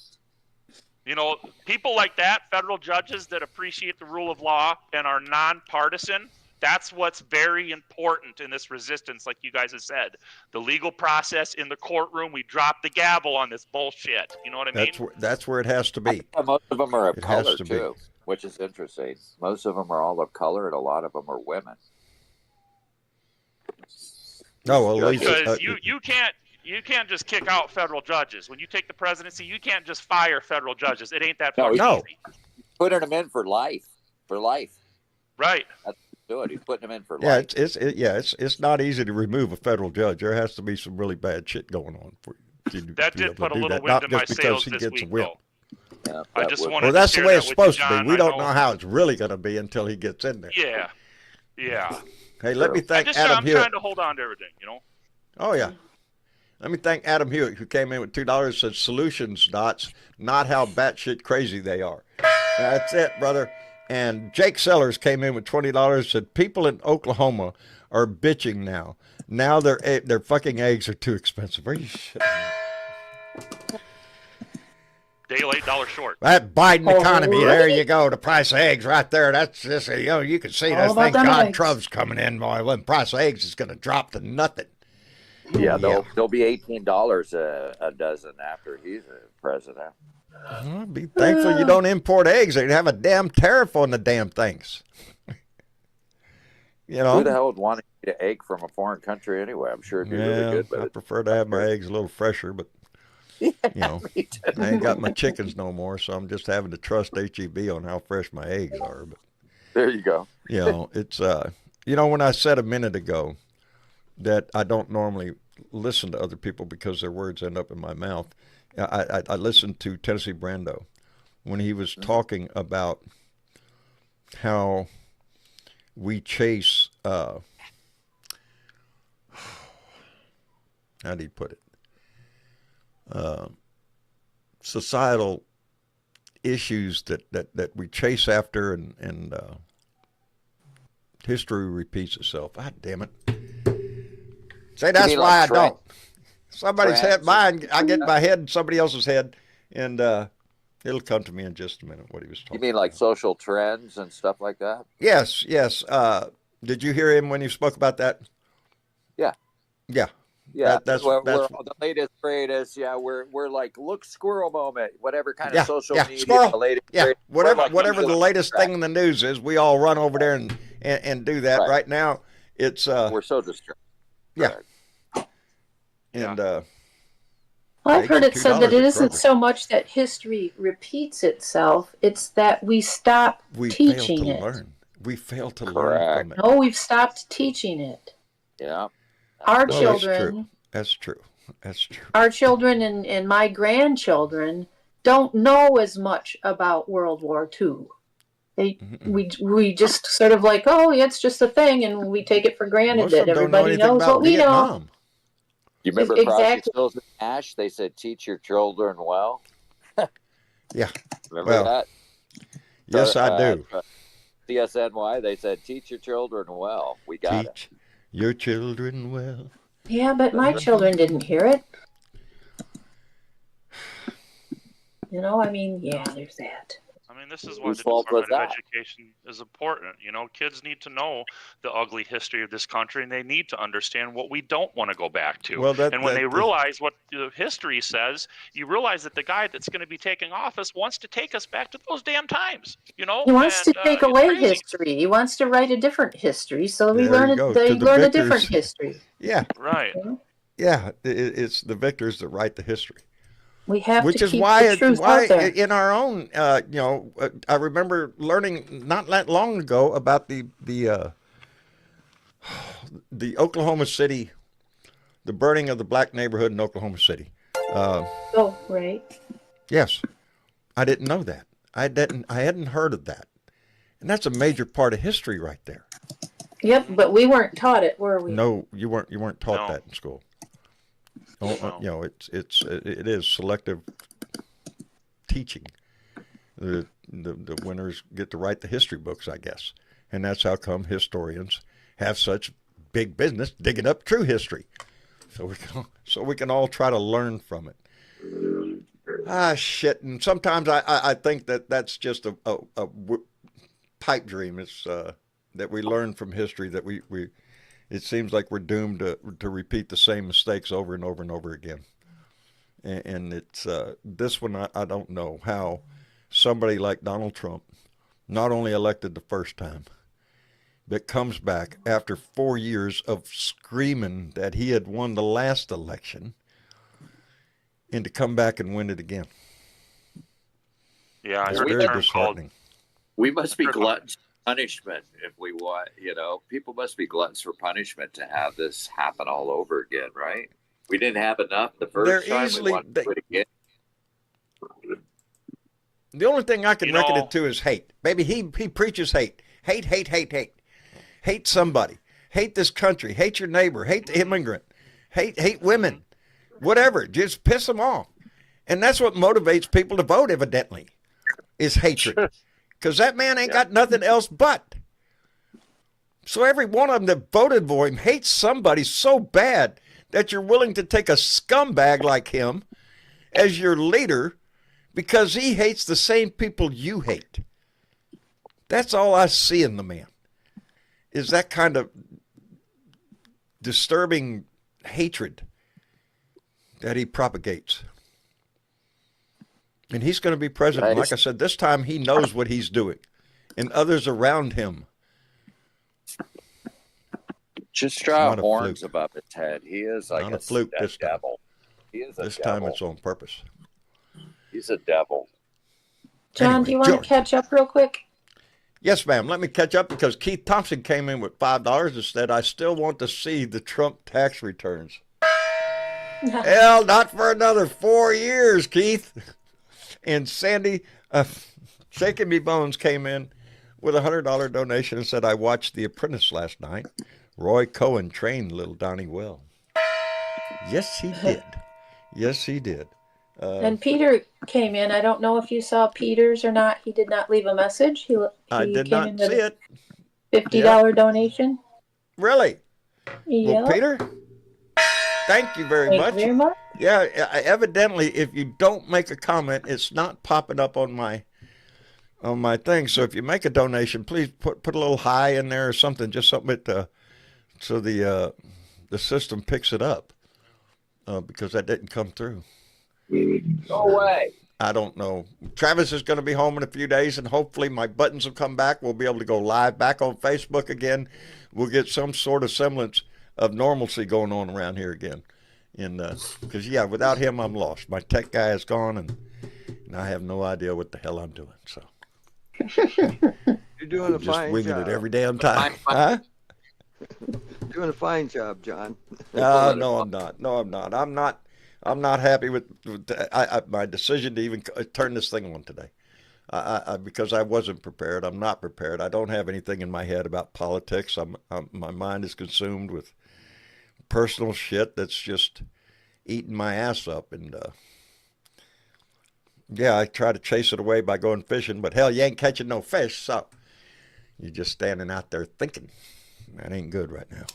You know, people like that, federal judges that appreciate the rule of law and are nonpartisan, that's what's very important in this resistance, like you guys have said. The legal process in the courtroom, we drop the gavel on this bullshit. You know what I mean? That's where it has to be. Most of them are of It has color to be. too, which is interesting. Most of them are all of color, and a lot of them are women. No, well, at least Because you can't just kick out federal judges. When you take the presidency, you can't just fire federal judges. It ain't that fucking No. easy. Putting them in for life. For life. Right. That's do it. He's putting them in for yeah, life. it's not easy to remove a federal judge. There has to be some really bad shit going on for you to That be able did to put a do little that. wind Not in my just because sails he this gets a week, whip. though. Yeah, I that just would- wanted Well, to that's the share way that it's with you, supposed to John. be. We I don't know how it's really going to be until he gets in there. Yeah. Yeah. Hey, let me thank Adam I'm Hewitt. trying to hold on to everything, you know? Oh, yeah. Let me thank Adam Hewitt, who came in with $2, said solutions, dots, not how batshit crazy they are. That's it, brother. And Jake Sellers came in with $20, said people in Oklahoma are bitching now. Now their fucking eggs are too expensive. Are you shitting me? Day late, dollar short. That Biden economy, Alrighty. there you go. The price of eggs right there. That's just, you can see All that. about Thank them God eggs. Trump's coming in, boy. When the price of eggs is going to drop to nothing. Yeah, they'll be $18 a dozen after he's a president. Well, be thankful you don't import eggs. They'd have a damn tariff on the damn things. You know? Who the hell would want to eat an egg from a foreign country anyway? I'm sure it'd be really good. But I prefer to have my eggs a little fresher, but you know, me too. I ain't got my chickens no more, so I'm just having to trust HEB on how fresh my eggs are. But There you go. you know, it's when I said a minute ago that I don't normally listen to other people because their words end up in my mouth. I listened to Tennessee Brando when he was talking about how we chase, how do you put it? Societal issues that we chase after, and history repeats itself. God damn it. Say that's mean why like I trend- don't. Somebody's head, mine. I get my head in somebody else's head, and it'll come to me in just a minute what he was talking You mean like social trends and stuff like that? Yes. Did you hear him when he spoke about that? Yeah. Yeah. Yeah, That's we're the latest, greatest. Yeah, we're like look squirrel moment, whatever kind Yeah, of social yeah, media. squirrel. The latest, Yeah, greatest, whatever we're like whatever the usually latest distracted. thing in the news is, we all run over there and do that. Right. Right now, it's We're so distracted. yeah. Correct. And I've heard it said that $2 it at isn't Kroger. so much that history repeats itself, it's that we stop we fail teaching to it. learn. We fail to learn Correct. from it. No, we've stopped teaching it. Yeah. Our Well, children, That's true. That's true. our children and my grandchildren don't know as much about World War II. We just sort of like, oh, yeah, it's just a thing, and we take it for granted Most of that them don't know everybody anything knows about what we know. Vietnam. You remember Exactly. Crosby, Stills and Nash? They said, "Teach your children well." Yeah. Remember Well, that? Yes, I do. CSNY. They said, "Teach your children well." We got it. Teach your children well. Yeah, but my children didn't hear it. You know, I mean, yeah, there's that. I mean, this is why Whose the fault was Department of that? Education is important. You know, kids need to know the ugly history of this country, and they need to understand what we don't want to go back to. Well, and when they realize what the history says, you realize that the guy that's going to be taking office wants to take us back to those damn times. You know, He wants to take it's away crazy. history. He wants to write a different history, so we There learn you it. go. They To the learn a victors. different history. Yeah. Right. Yeah. It's the victors that write the history. We have Which to is keep why the truth out there. in our own, I remember learning not that long ago about the Oklahoma City, the burning of the black neighborhood in Oklahoma City. Oh, right. Yes, I didn't know that. I hadn't heard of that, and that's a major part of history right there. Yep, but we weren't taught it, were we? No, you weren't taught No. that in school. It is selective teaching. The winners get to write the history books, I guess, and that's how come historians have such big business digging up true history, so we can all try to learn from it. Ah, shit. And sometimes I think that's just a pipe dream. It's that we learn from history, that we it seems like we're doomed to repeat the same mistakes over and over and over again. And it's this one, I don't know how somebody like Donald Trump, not only elected the first time, but comes back after 4 years of screaming that he had won the last election, and to come back and win it again. Yeah, I It's heard very a term called. disheartening. We must be gluttons for punishment if we want, people must be gluttons for punishment to have this happen all over again, right? We didn't have enough the first time. We want to do it again. The only thing I can reckon it to is hate. Baby, he preaches hate. Hate, hate, hate, hate. Hate somebody. Hate this country. Hate your neighbor. Hate the immigrant. Hate women. Whatever. Just piss them off. And that's what motivates people to vote, evidently, is hatred. Because that man ain't got nothing else but. So every one of them that voted for him hates somebody so bad that you're willing to take a scumbag like him as your leader because he hates the same people you hate. That's all I see in the man, is that kind of disturbing hatred that he propagates. And he's going to be president. Like I said, this time he knows what he's doing, and others around him. Just draw horns above his head. He is like a fluke. This devil. He is a this devil. time it's on purpose. He's a devil. John, Anyway, do you want to catch up real quick? Yes, ma'am. Let me catch up because Keith Thompson came in with $5 and said, I still want to see the Trump tax returns. Hell, not for another 4 years, Keith. And Sandy, Shaking Me Bones, came in with a $100 donation and said, I watched The Apprentice last night. Roy Cohen trained little Donnie well. Yes, he did. Yes, he did. And Peter came in. I don't know if you saw Peter's or not. He did not leave a message. He I did came not in with see it. $50 donation. Really? Yeah. Well, Peter, thank you very much. Thank you very much. Yeah, evidently, if you don't make a comment, it's not popping up on my thing. So if you make a donation, please put a little hi in there or something, just something so the system picks it up, because that didn't come through. No way. I don't know. Travis is going to be home in a few days, and hopefully my buttons will come back. We'll be able to go live back on Facebook again. We'll get some sort of semblance of normalcy going on around here again. And because, without him, I'm lost. My tech guy is gone, and I have no idea what the hell I'm doing. So you're doing a fine job. Just winging it every damn time. Huh? Doing a fine job, John. No, I'm not. No, I'm not. I'm not happy with my decision to even turn this thing on today. Because I wasn't prepared. I'm not prepared. I don't have anything in my head about politics. My mind is consumed with personal shit that's just eating my ass up. And I try to chase it away by going fishing, but hell, you ain't catching no fish, so you're just standing out there thinking. That ain't good right now.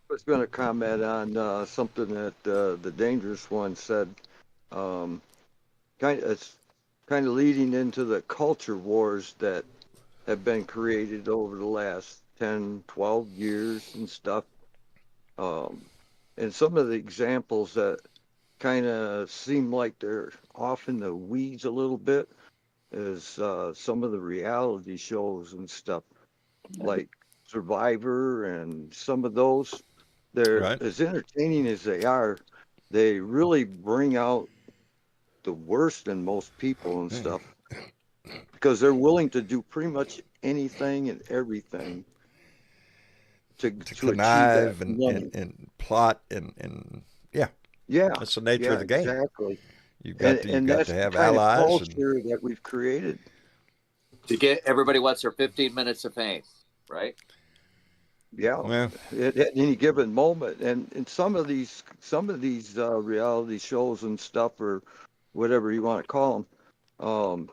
I was going to comment on something that the Dangerous One said. It's kind of leading into the culture wars that have been created over the last 10, 12 years and stuff. And some of the examples that kind of seem like they're off in the weeds a little bit is some of the reality shows and stuff, like Survivor and some of those. They're right. As entertaining as they are, they really bring out the worst in most people and stuff, because they're willing to do pretty much anything and everything to connive achieve and plot and that's the nature of the game. Exactly. You've got to have allies. Culture that we've created to get everybody wants their 15 minutes of fame, right? Yeah, at any given moment, and some of these reality shows and stuff, or whatever you want to call them,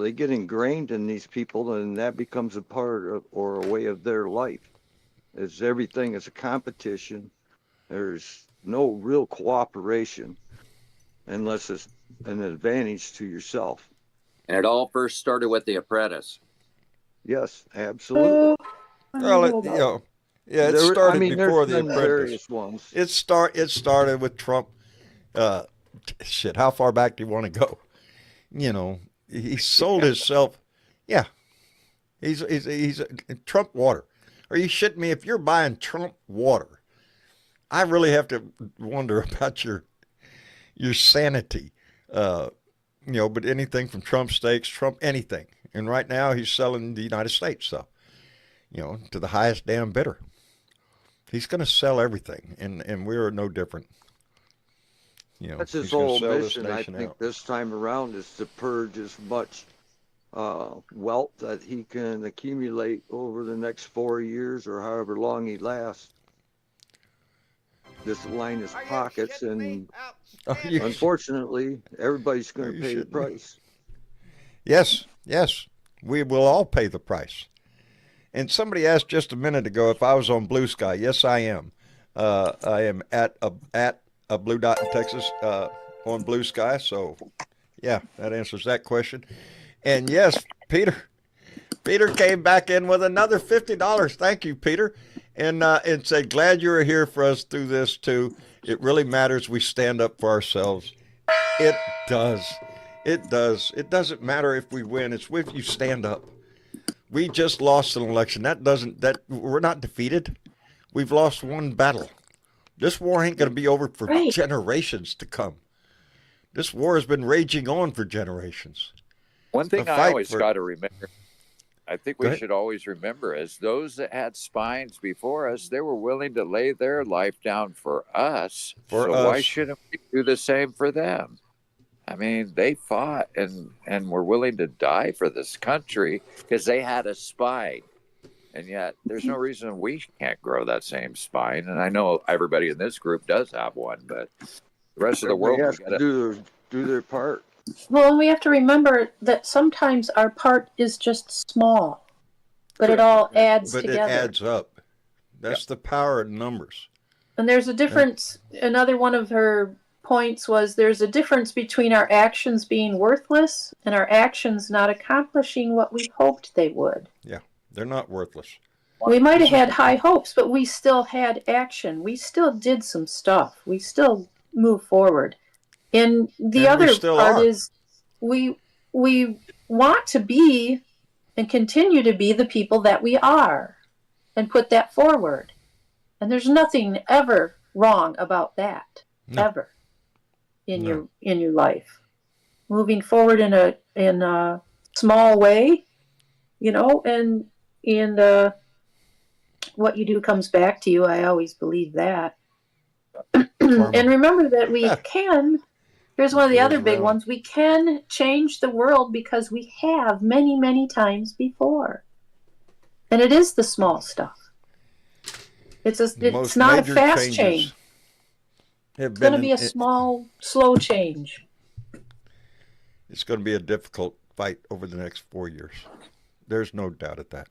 they get ingrained in these people, and that becomes a part of or a way of their life. is everything is a competition. There's no real cooperation unless it's an advantage to yourself. And it all first started with The Apprentice. Yes, absolutely. Well, yeah, it started before The there's been Apprentice. various ones. It started with Trump. Shit, how far back do you want to go? You know, he sold himself. Yeah, he's Trump water. Are you shitting me? If you're buying Trump water, I really have to wonder about your sanity. But anything from Trump steaks, Trump anything. And right now he's selling the United States, so, to the highest damn bidder. He's going to sell everything, and we're no different. That's his he's gonna whole sell mission. I nation think out. this time around is to purge as much wealth that he can accumulate over the next 4 years or however long he lasts. Just line his pockets, and unfortunately, everybody's going to pay the price. Yes, we will all pay the price. And somebody asked just a minute ago if I was on Blue Sky. Yes, I am. I am at a blue dot in Texas on Blue Sky. So, yeah, that answers that question. And yes, Peter came back in with another $50. Thank you, Peter. And said, glad you were here for us through this too. It really matters we stand up for ourselves. It does. It does. It doesn't matter if we win. It's if you stand up. We just lost an election. That we're not defeated. We've lost one battle. This war ain't going to be over for generations to come. This war has been raging on for generations. One thing I always got to remember, I think we should always remember, is those that had spines before us, they were willing to lay their life down for us. Why shouldn't we do the same for them? I mean, they fought and were willing to die for this country because they had a spine. And yet there's no reason we can't grow that same spine. And I know everybody in this group does have one, but the rest of the world has to do their part. Well, and we have to remember that sometimes our part is just small, but it all adds together. But it adds up. That's the power of numbers. And there's a difference. Another one of her points was there's a difference between our actions being worthless and our actions not accomplishing what we hoped they would. Yeah, they're not worthless. We might have had high hopes, but we still had action. We still did some stuff. We still moved forward. And the other part is we want to be and continue to be the people that we are and put that forward. And there's nothing ever wrong about that, ever in your life. Moving forward in a small way, and what you do comes back to you. I always believe that. And remember that we can. Here's one of the other big ones. We can change the world because we have many, many times before. And it is the small stuff. It's not a fast change. It's going to be a small, slow change. It's going to be a difficult fight over the next 4 years. There's no doubt at that.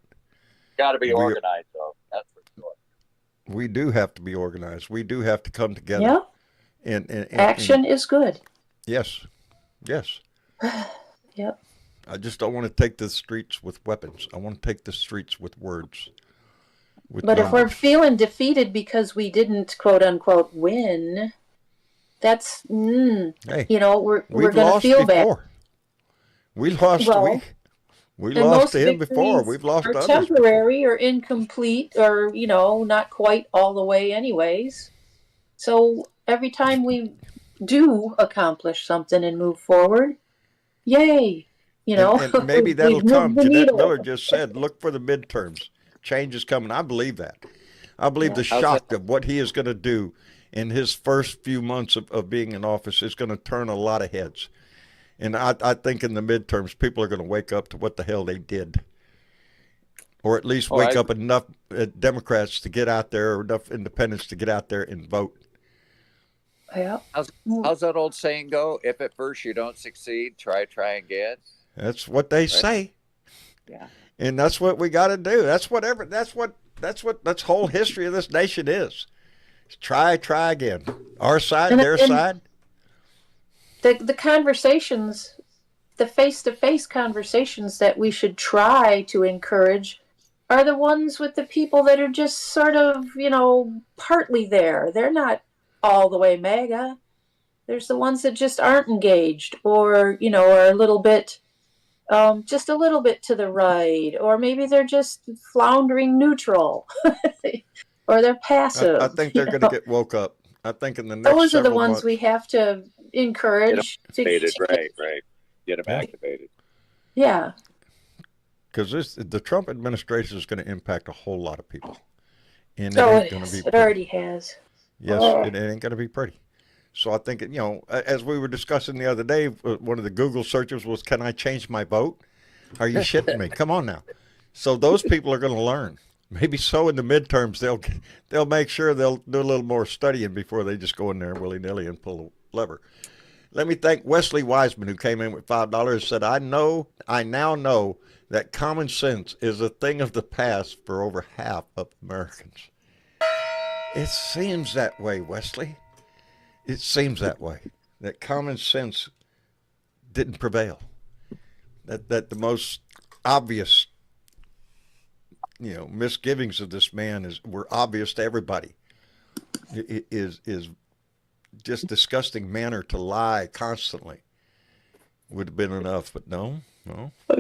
Got to be organized, though. That's for sure. We do have to be organized. We do have to come together. Yeah. And action is good. Yes. Yep. I just don't want to take the streets with weapons. I want to take the streets with words. But if we're feeling defeated because we didn't, quote unquote, win, that's, we're going to feel bad. We lost. We lost to him before. We've lost to others. Temporary or incomplete or, not quite all the way anyways. So every time we do accomplish something and move forward, yay. And maybe that'll come. Jeanette Miller just said, look for the midterms. Change is coming. I believe that. I believe the shock of what he is going to do in his first few months of being in office is going to turn a lot of heads. And I think in the midterms, people are going to wake up to what the hell they did. Or at least wake up enough Democrats to get out there, or enough independents to get out there and vote. Yeah. How's that old saying go? If at first you don't succeed, try again. That's what they say. Yeah. And that's what we got to do. That's what that's whole history of this nation is. Try again. Our side, And- their and- side. The conversations, the face-to-face conversations that we should try to encourage are the ones with the people that are just sort of, partly there. They're not all the way MAGA. There's the ones that just aren't engaged, or are a little bit, just a little bit to the right, or maybe they're just floundering neutral, or they're passive. I think they're going to get woke up. I think in the next Those are the several ones months, we have to encourage. Activated, right. Get them activated. Yeah. because the Trump administration is going to impact a whole lot of people, and Oh, ain't it going to is. be It pretty. already has. Yes, Oh. it ain't going to be pretty. So I think, as we were discussing the other day, one of the Google searches was, "Can I change my vote?" Are you shitting me? Come on now. So those people are going to learn. Maybe so in the midterms they'll make sure they'll do a little more studying before they just go in there willy nilly and pull a lever. Let me thank Wesley Wiseman, who came in with $5. Said, I now know that common sense is a thing of the past for over half of Americans. It seems that way, Wesley. It seems that way. That common sense didn't prevail. That the most obvious, misgivings of this man were obvious to everybody. It is just disgusting manner to lie constantly would have been enough, but no.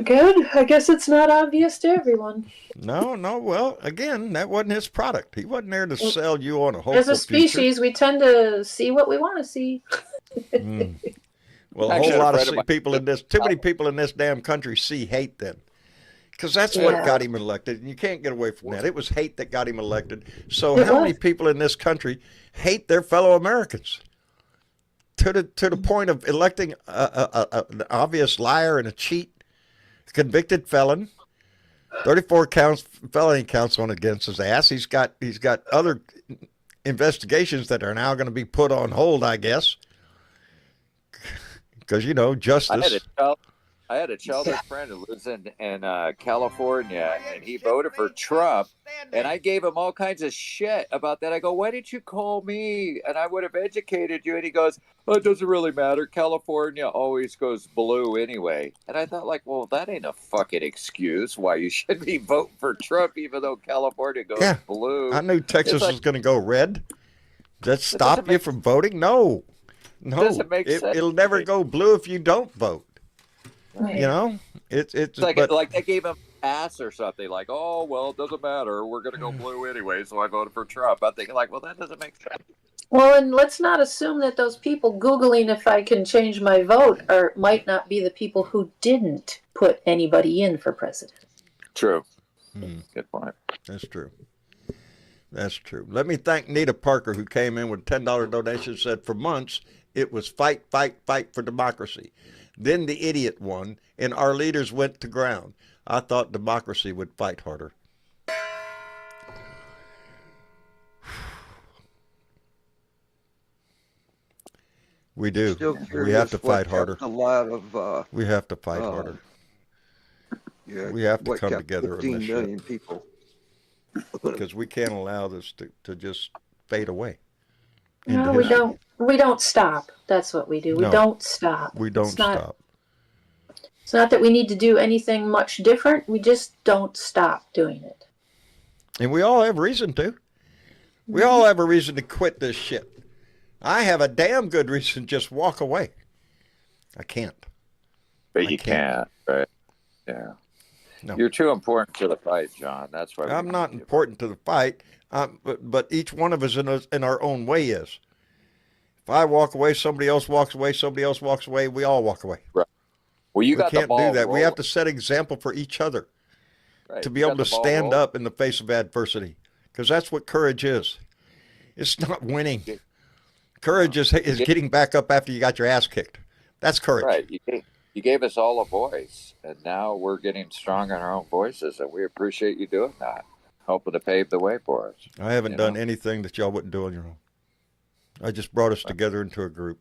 Good. I guess it's not obvious to everyone. No. Well, again, that wasn't his product. He wasn't there to sell you on a hopeful As a species, we tend to see what we want to see. future. Well, a Actually, whole a lot of friend of mine- people in this, too many people in this damn country see hate then. Because that's what Yeah. got him elected, and you can't get away from that. It was hate that got him elected. So It how many was. people in this country hate their fellow Americans to the point of electing an obvious liar and a cheat, convicted felon, 34 felony counts on against his ass. He's got other investigations that are now going to be put on hold, I guess, because justice. I had a childhood friend who lives in California, and he voted for Trump, and I gave him all kinds of shit about that. I go, why didn't you call me? And I would have educated you. And he goes, oh, it doesn't really matter. California always goes blue anyway. And I thought, well, that ain't a fucking excuse why you should be voting for Trump, even though California goes Yeah. blue. I knew Texas was going to go red. Does that stop doesn't you make- from voting? No. doesn't make sense. It'll never go blue if you don't vote. Right. It's like but, like they gave him a pass or something. Like, oh well, it doesn't matter. We're gonna go blue anyway, so I voted for Trump. I'm thinking well, that doesn't make sense. Well, and let's not assume that those people Googling if I can change my vote might not be the people who didn't put anybody in for president. True. Hmm. Good point. That's true. That's true. Let me thank Nita Parker, who came in with a $10 donation, said for months it was fight, fight, fight for democracy. Then the idiot won, and our leaders went to ground. I thought democracy would fight harder. We do. Still We curious have to what fight harder. kept a lot of We have to fight harder. We have to what come kept together on 15 this million shit, people. because we can't allow this to just fade away. No, into we history. don't. We don't stop. That's what we do. We No. don't stop. We don't It's not- stop. It's not that we need to do anything much different. We just don't stop doing it. And we all have reason to. We all have a reason to quit this shit. I have a damn good reason to just walk away. I can't. But I you can't. can't, right? Yeah. No. You're too important to the fight, John. That's why I'm not important to the fight, but each one of us in our own way is. If I walk away, somebody else walks away, somebody else walks away, we all walk away. Well, you We got the can't ball do that. We rolling, have to set example for each other right. to be You able got to the ball stand rolling. up in the face of adversity, because that's what courage is. It's not winning. Courage is getting back up after you got your ass kicked. That's courage. Right. You gave us all a voice, and now we're getting strong in our own voices, and we appreciate you doing that, helping to pave the way for us. I haven't You done know? anything that y'all wouldn't do on your own. I just brought us together into a group.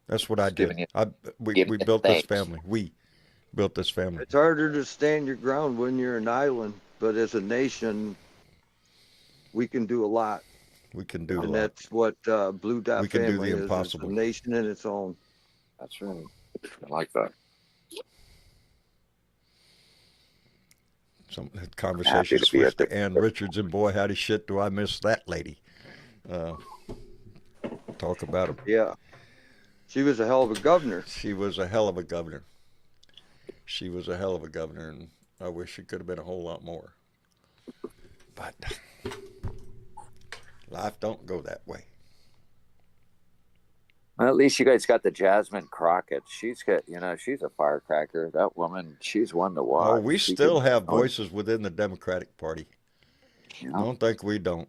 That's what I Giving did. you- We giving you built this thanks. family. We built this family. It's harder to stand your ground when you're an island, but as a nation, we can do a lot. We can do a And lot. that's what Blue Dot We can do Family the is. impossible. It's a nation in its own. That's right. I like that. Some Happy conversation to be switched at to Ann Richards, and boy, howdy shit do I miss that lady. Talk about her. Yeah. She was a hell of a governor. She was a hell of a governor. She was a hell of a governor, and I wish it could have been a whole lot more. But life don't go that way. Well, at least you guys got the Jasmine Crockett. She's got, she's a firecracker. That woman, she's one to watch. Oh, we She still can- have voices within the Democratic Party. you know, Don't think we don't.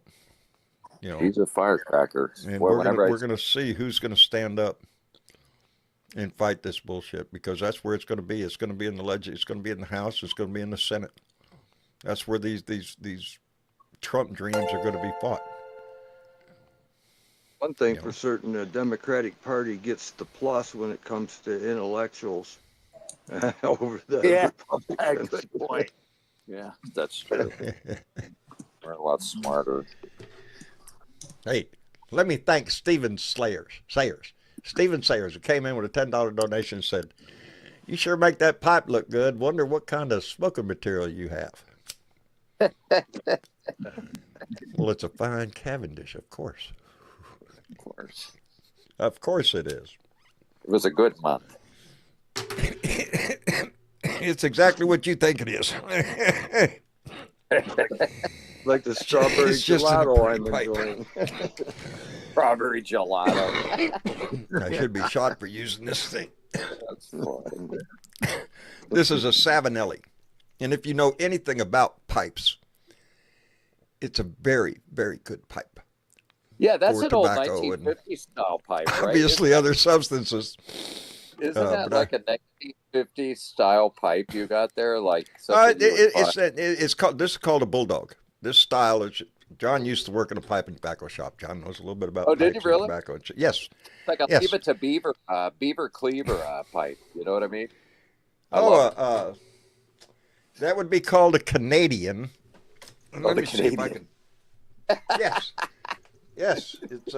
You know, she's a firecracker. and Well, we're gonna see who's gonna stand up and fight this bullshit, because that's where it's gonna be. It's gonna be in the it's gonna be in the House. It's gonna be in the Senate. That's where these Trump dreams are gonna be fought. One thing Yeah. for certain, the Democratic Party gets the plus when it comes to intellectuals over the Republicans. Good point. Yeah, that's true. We're a lot smarter. Hey, let me thank Stephen Sayers. Stephen Sayers, who came in with a $10 donation and said, "You sure make that pipe look good. Wonder what kind of smoking material you have." Well, it's a fine Cavendish, of course. Of course. Of course it is. It was a good month. It's exactly what you think it is. Like the strawberry It's just in a gelato pretty I'm pipe. enjoying. Strawberry gelato. I should be shot for using this thing. That's funny. This is a Savinelli. And if you know anything about pipes, it's a very, very good pipe. Yeah, that's For an old tobacco and 1950 style pipe, right? Obviously, other substances. Isn't that but like a 1950 style pipe you got there? Like It's called. This is called a bulldog. This style is. John used to work in a pipe and tobacco shop. John knows a little bit about. Oh, did he pipes and really? Tobacco. Yes. like a yes. leave it to beaver cleaver pipe. You know what I mean? I love it. That would be called a Canadian. Oh, Let the me see if I Canadian. can. Yes. Yes. It's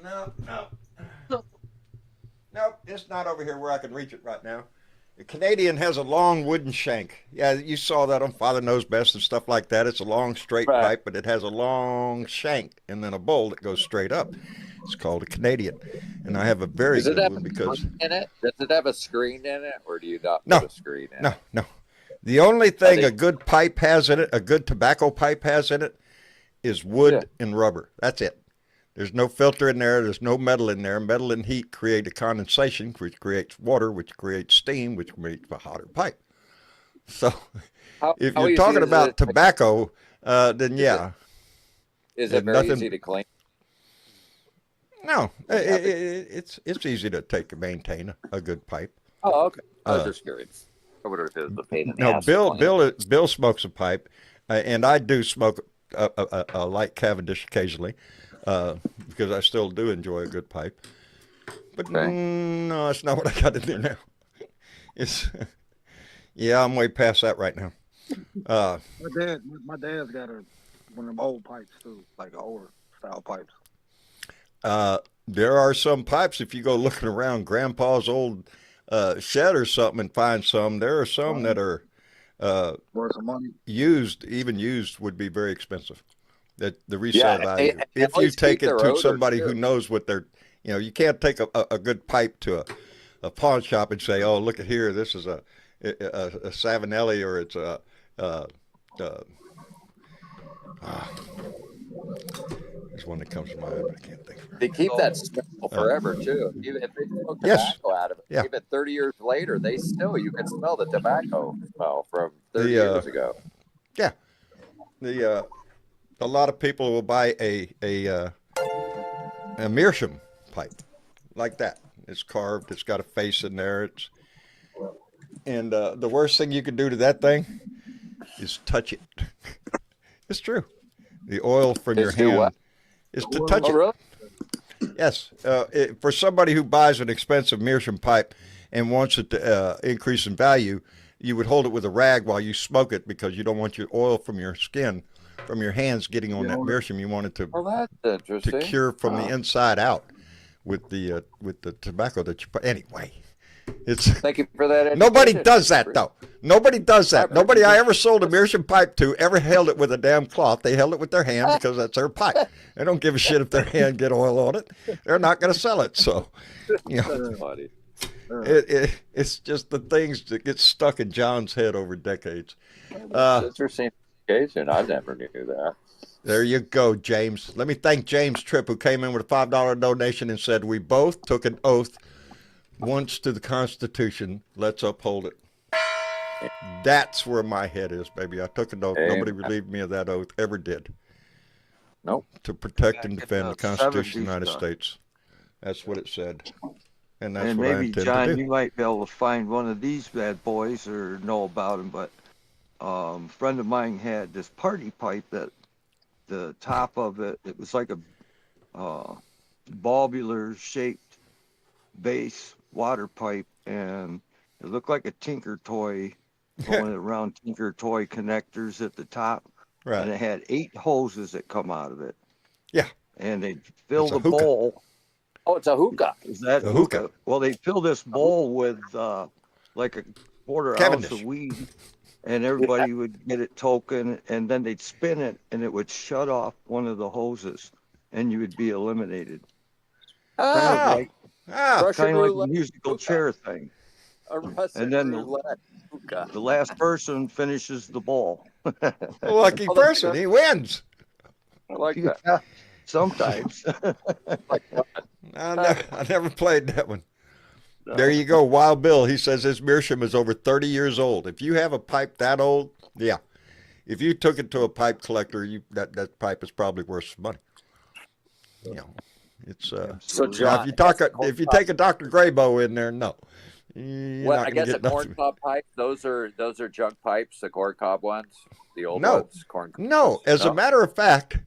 No. Nope, it's not over here where I can reach it right now. The Canadian has a long wooden shank. Yeah, you saw that on Father Knows Best and stuff like that. It's a long straight Right. pipe, but it has a long shank and then a bowl that goes straight up. It's called a Canadian. And I have a very Does it good have one a because screen in it? Does it have a screen in it, or do you not No. put a screen in no, it? no. The only thing they- a good pipe has in it, a good tobacco pipe has in it, is wood Yeah. and rubber. That's it. There's no filter in there. There's no metal in there. Metal and heat create a condensation, which creates water, which creates steam, which creates a hotter pipe. So if How you're easy talking is about it- tobacco, then yeah. Is it and very nothing- easy to clean? No, it's easy to take and maintain a good pipe. Oh, okay. I was Uh, just curious. I wonder if it was the pain in the No, ass. to clean. Bill smokes a pipe, and I do smoke a light Cavendish occasionally, because I still do enjoy a good pipe. But Okay. no, it's not what I got in there now. It's yeah, I'm way past that right now. My dad's got one of them old pipes too, like older style pipes. There are some pipes, if you go looking around Grandpa's old shed or something and find some, there are some that are Worth some money. used would be very expensive. That the resale Yeah, value. they If you always take keep it their to odor, somebody too. who knows what they're, you can't take a good pipe to a pawn shop and say, oh, look at here, this is a Savinelli, or it's there's one that comes to mind, but I can't think of it. They keep that smell forever too. Even if they smoke Yes. tobacco out of it, Yeah. even 30 years later, you can smell the tobacco smell from 30 The, years ago. A lot of people will buy a meerschaum pipe like that. It's carved. It's got a face in there. And the worst thing you can do to that thing is touch it. It's true. The oil from your Is do hand what? is to touch Oh, it. really? Yes. For somebody who buys an expensive meerschaum pipe and wants it to increase in value, you would hold it with a rag while you smoke it, because you don't want your oil from your skin from your hands getting on that meerschaum. You want it to Well, that's interesting. cure from the inside out with the tobacco that you put. Anyway, it's Thank you for that. nobody education. does that though. Nobody does that. I Nobody I appreciate ever sold a meerschaum pipe to ever held it with a damn cloth. They held it with their hand because that's their pipe. They don't give a shit if their hand get oil on it. They're not going to sell it. So, you know, That's funny. it's just the things that get stuck in John's head over decades. Interesting education. I never knew that. There you go, James. Let me thank James Tripp, who came in with a $5 donation and said, we both took an oath once to the Constitution. Let's uphold it. That's where my head is, baby. I took an oath. Amen. Nobody relieved me of that oath, ever did. Nope. To protect and Back in defend the the Constitution of the 70s, United States. That's what it said. And that's And what I maybe, intend John, to do. you might be able to find one of these bad boys or know about them, but a friend of mine had this party pipe that the top of it was like a bulbular shaped base water pipe, and it looked like a Tinker toy going around Tinker toy connectors at the top. And Right. it had 8 hoses that come out of it. Yeah. And they'd fill It's a the hookah. bowl. Oh, it's a hookah. Is that A hookah? hookah. Well, they fill this bowl with like a quarter Cavendish. ounce of weed, and everybody would get it token, and then they'd spin it, and it would shut off one of the hoses, and you would be eliminated. Kind Ah. of like, Ah, Russian kind of like a roulette musical hookah. chair thing. A Russian then roulette hookah. The last person finishes the ball. a lucky Oh, that's person. good. He wins. I like that. Sometimes. I never played that one. No. There you go. Wild Bill, he says his meerschaum is over 30 years old. If you have a pipe that old, yeah. If you took it to a pipe collector, that pipe is probably worth some money. You know, it's So, now John, if you take a Dr. Graybo in there, no. You're well, not I gonna guess the get corn nothing. cob pipes. Those are junk pipes. The corn cob ones. The old No. ones. Corn cob No, ones. as a matter of fact,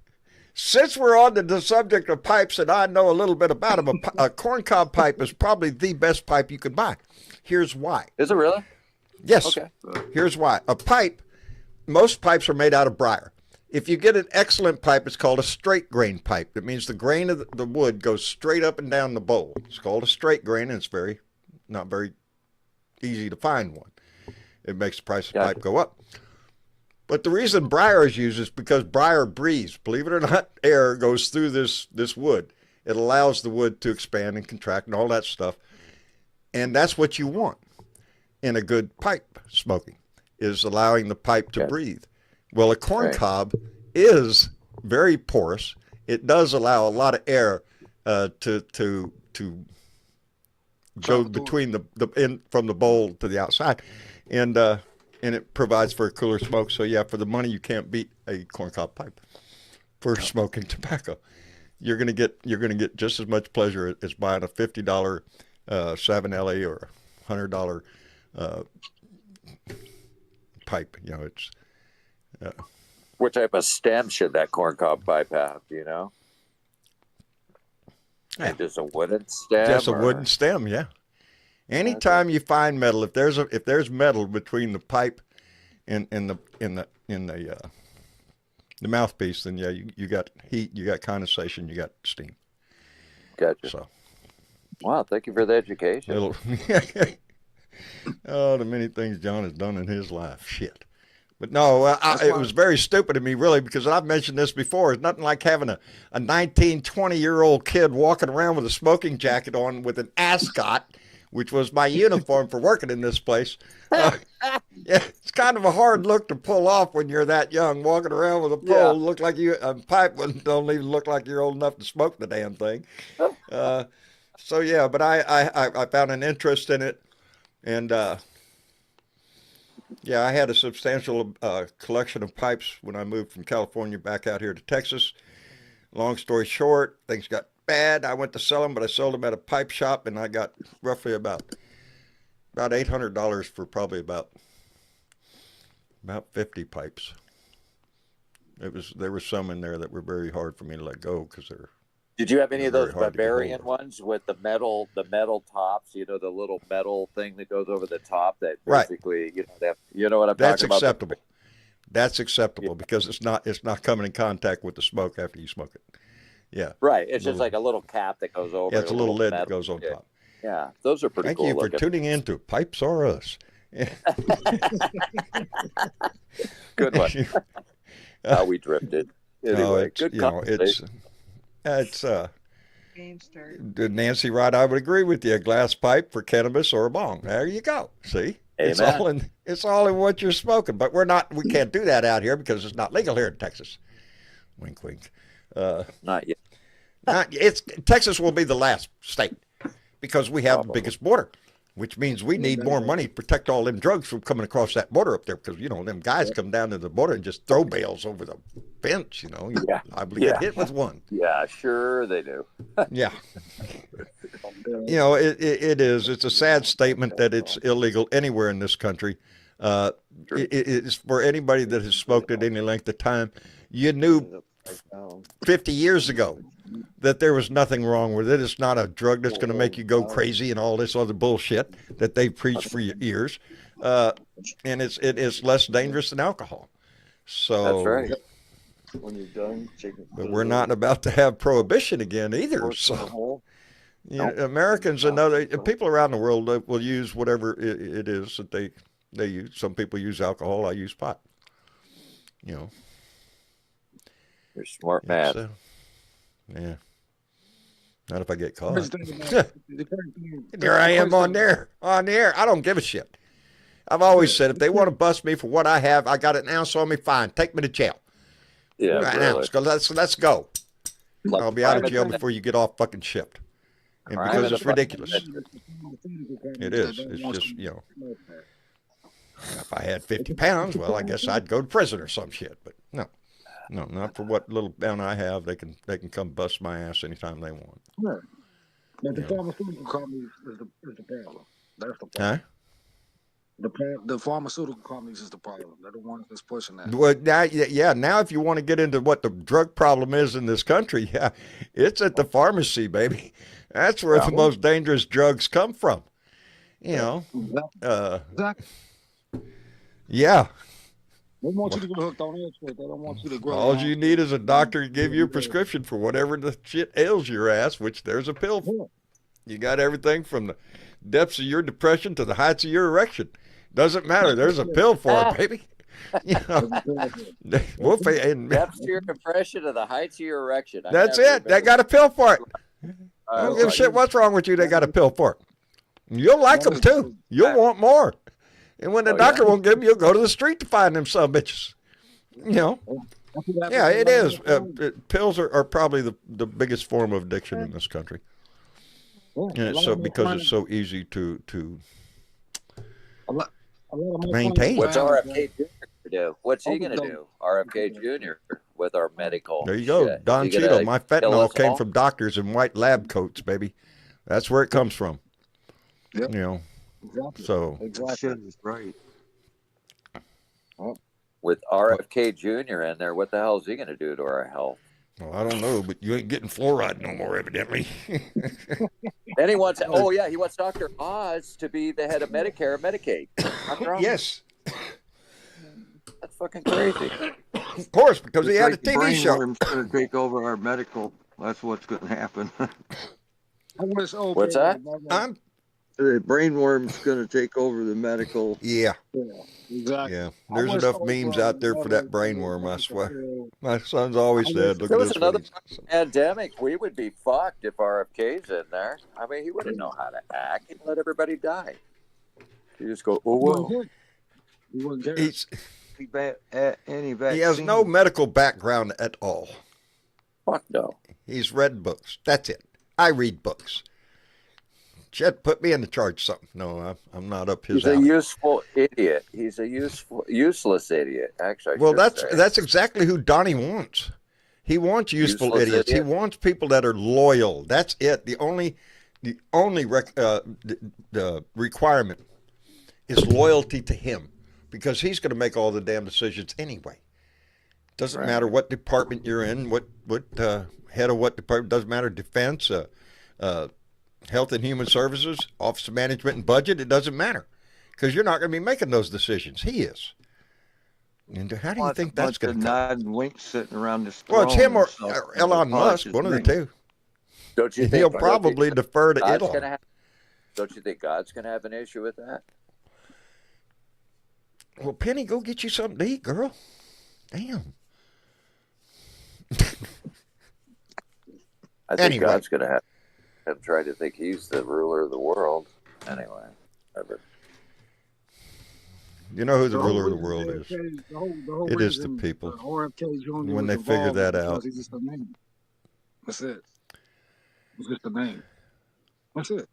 since we're on to the subject of pipes and I know a little bit about them, a corncob pipe is probably the best pipe you could buy. Here's why. Is it really? Yes. Okay. Here's why. A pipe, most pipes are made out of briar. If you get an excellent pipe, it's called a straight grain pipe. That means the grain of the wood goes straight up and down the bowl. It's called a straight grain, and it's not very easy to find one. It makes the price of Gotcha. pipe go up. But the reason briar is used is because briar breathes. Believe it or not, air goes through this wood. It allows the wood to expand and contract and all that stuff. And that's what you want in a good pipe smoking, is allowing the pipe to Okay. breathe. Well, a corn Right. cob is very porous. It does allow a lot of air to go between from the bowl to the outside, and it provides for a cooler smoke. So yeah, for the money, you can't beat a corncob pipe for smoking tobacco. You're gonna get just as much pleasure as buying a $50 7LE or $100 pipe. You know, it's What type of stem should that corn cob pipe have? Do you know? Yeah. Just a wooden stem. just a or- wooden stem. Yeah. Anytime you find metal, if there's metal between the pipe and the mouthpiece, then yeah, you got heat, you got condensation, you got steam. Gotcha. So Wow, thank you for the education. it'll oh, the many things John has done in his life. Shit. But no, it was very stupid of me, really, because I've mentioned this before. It's nothing like having a 19, 20-year-old kid walking around with a smoking jacket on with an ascot, which was my uniform for working in this place. Yeah, it's kind of a hard look to pull off when you're that young, walking around with a pole. Yeah. Look like a pipe don't even look like you're old enough to smoke the damn thing. So yeah, but I found an interest in it, and yeah, I had a substantial collection of pipes when I moved from California back out here to Texas. Long story short, things got bad. I went to sell them, but I sold them at a pipe shop, and I got roughly about $800 for probably about 50 pipes. There were some in there that were very hard for me to let go because they're Did you have any of Very those hard to get Bavarian hold of. ones with the metal tops? You know, the little metal thing that goes over the top that Right. basically, you know what I'm That's talking about? acceptable. That's acceptable because it's not coming in contact with the smoke after you smoke it. Yeah. Right. It's just like a little cap that goes over. Yeah, it's a little lid that metal. goes on top. Yeah, those are pretty Thank cool you for looking. tuning in to Pipes or Us. Good one. How we drifted. Anyway, good it's Nancy Rod, I would agree with you. A glass pipe for cannabis or a bong. There you go. See? Amen. It's all in what you're smoking. But we can't do that out here because it's not legal here in Texas. Wink wink. Not yet. Texas will be the last state because we have the biggest border, which means we need more money to protect all them drugs from coming across that border up there because, them guys come down to the border and just throw bales over the fence, Yeah. I get hit with one. Yeah, sure they do. Yeah. It's a sad statement that it's illegal anywhere in this country. It's for anybody that has smoked it any length of time. You knew 50 years ago that there was nothing wrong with it. It's not a drug that's going to make you go crazy and all this other bullshit that they preach for years. And it's less dangerous than alcohol. So that's right. When you're done, but we're not about to have prohibition again either. So Americans and other people around the world will use whatever it is that they use. Some people use alcohol. I use pot. You're a smart man. Yeah. Not if I get caught. There I am on the air. I don't give a shit. I've always said if they want to bust me for what I have, I got an ounce on me, fine. Take me to jail. Yeah, an ounce. Let's go. I'll be out of jail before you get off fucking shipped. And because it's ridiculous. It is. It's just, if I had 50 pounds, well, I guess I'd go to prison or some shit. But no, not for what little amount I have. They can come bust my ass anytime they want. Right. But the pharmaceutical companies is the problem. That's the problem. Huh? The pharmaceutical companies is the problem. They're the ones that's pushing that. Well, now if you want to get into what the drug problem is in this country, it's at the pharmacy, baby. That's where the most dangerous drugs come from. Exactly. Yeah. They want you to get hooked on that shit. They don't want you to grow. All you need is a doctor to give you a prescription for whatever the shit ails your ass, which there's a pill for. You got everything from the depths of your depression to the heights of your erection. Doesn't matter. There's a pill for it, baby. We'll depths of your depression to the heights of your erection. That's it. They got a pill for it. I don't give a shit what's wrong with you. They got a pill for it. You'll like them too. You'll want more. And when the doctor won't give them, you'll go to the street to find them some bitches. Yeah, it is. Pills are probably the biggest form of addiction in this country. And it's because it's so easy to maintain. What's RFK Jr. to do? What's he going to do? RFK Jr. with our medical. There you go. Shit. Don Cheadle. My fentanyl came from doctors in white lab coats, baby. That's where it comes from. Yep. Exactly. So shit is right. With RFK Jr. in there, what the hell is he going to do to our health? Well, I don't know, but you ain't getting fluoride no more, evidently. And he wants Dr. Oz to be the head of Medicare and Medicaid. Yes. That's fucking crazy. Of course, because he had a TV show. Brainworm's going to take over our medical. That's what's going to happen. What's that? The brainworm's going to take over the medical. Yeah. Exactly. Yeah. There's enough memes out there for that brainworm, I swear. My son's always said, look at this. If there was another pandemic, we would be fucked if RFK's in there. I mean, he wouldn't know how to act. He'd let everybody die. You just go, oh, whoa. He has no medical background at all. Fuck no. He's read books. That's it. I read books. Chet put me in the charge of something. No, I'm not up his alley. He's a useful idiot. He's a useless idiot. Actually, well, that's exactly who Donnie wants. He wants useful idiots. He wants people that are loyal. That's it. The only requirement is loyalty to him, because he's going to make all the damn decisions anyway. Doesn't matter what department you're in, what head of what department. Doesn't matter. Defense, Health and Human Services, Office of Management and Budget. It doesn't matter, because you're not going to be making those decisions. He is. And how do you think that's going to come? nod and wink sitting around this Well, it's throne him and or stuff, and Elon the Musk, politics one of the thing. two. Don't you And think he'll probably defer to God's Elon. gonna have, don't you think God's going to have an issue with that? Well, Penny, go get you something to eat, girl. Damn. I think Anyway. God's going to have him try to think he's the ruler of the world. Anyway, whatever. You know who the whole ruler of the reason world JFK is. The whole It is the reason, people. RFK Jr. When was they figure involved that was out. because he's just a name. That's it. It's just a name. That's it.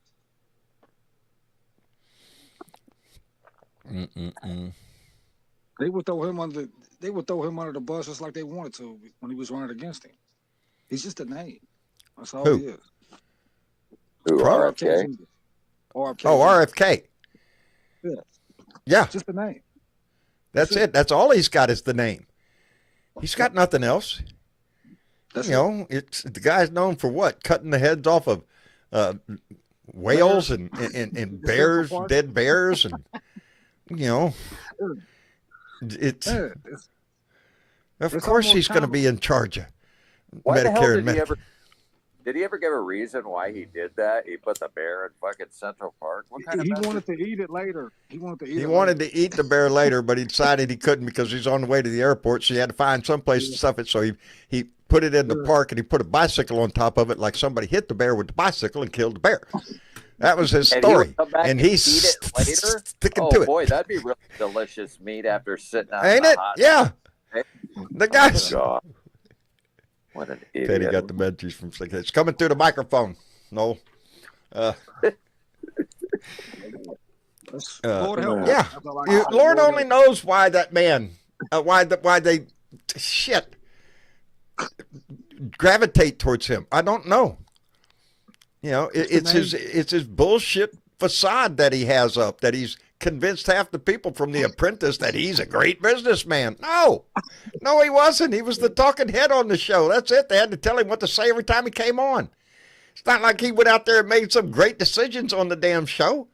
They would throw him under. They would throw him under the bus just like they wanted to when he was running against him. He's just a name. That's all Who? he is. Who, Trump? RFK? Jr. RFK. Oh, RFK. Yeah, Yeah, just a name. that's it. That's all he's got is the name. He's got nothing else. That's You know, it's the guy's known for what? Cutting the heads off of whales and bears, Park. dead bears, and you know, it's Yeah, of it's course almost he's going to comical. be in charge of Why the hell Medicare and did he Medicaid. Did he ever give a reason why he did that? He put the bear in fucking Central Park. What kind of He message? wanted to eat it later. He wanted to eat He it wanted later. to eat the bear later, but he decided he couldn't because he's on the way to the airport, so he had to find some place to stuff it. So he put it in the park and he put a bicycle on top of it, like somebody hit the bear with the bicycle and killed the bear. That was his And he would story, come back and and he's eat it later? sticking Oh to it. boy, that'd be really delicious meat after sitting out Ain't in the it? hot. Yeah. The guy's God. What an idiot. Petty got the mentions from Slick. It's coming through the microphone. No. Lord help. Yeah. That's all I can say. Lord only help. knows why that man, why they, shit, gravitate towards him. I don't know. You know, it's his bullshit facade that he has up, that he's convinced half the people from The Apprentice that he's a great businessman. No, he wasn't. He was the talking head on the show. That's it. They had to tell him what to say every time he came on. It's not like he went out there and made some great decisions on the damn show.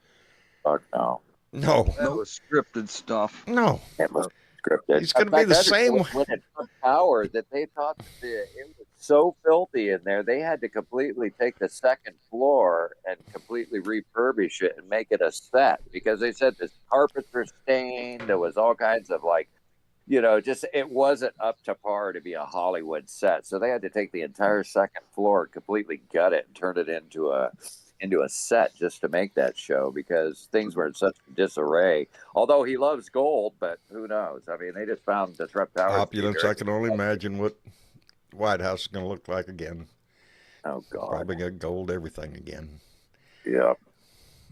Fuck no. No, That was scripted stuff. no. It was scripted. He's gonna In be fact, the I same understood when it took power that they thought that it was so filthy in there, they had to completely take the second floor and completely refurbish it and make it a set because they said the carpets were stained. There was all kinds of just it wasn't up to par to be a Hollywood set. So they had to take the entire second floor and completely gut it and turn it into a set just to make that show because things were in such disarray. Although he loves gold, but who knows? I mean, they just found the Trump Towers. Opulence. I can only imagine what White House is going to look like again. Oh God! Probably got gold everything again. Yeah.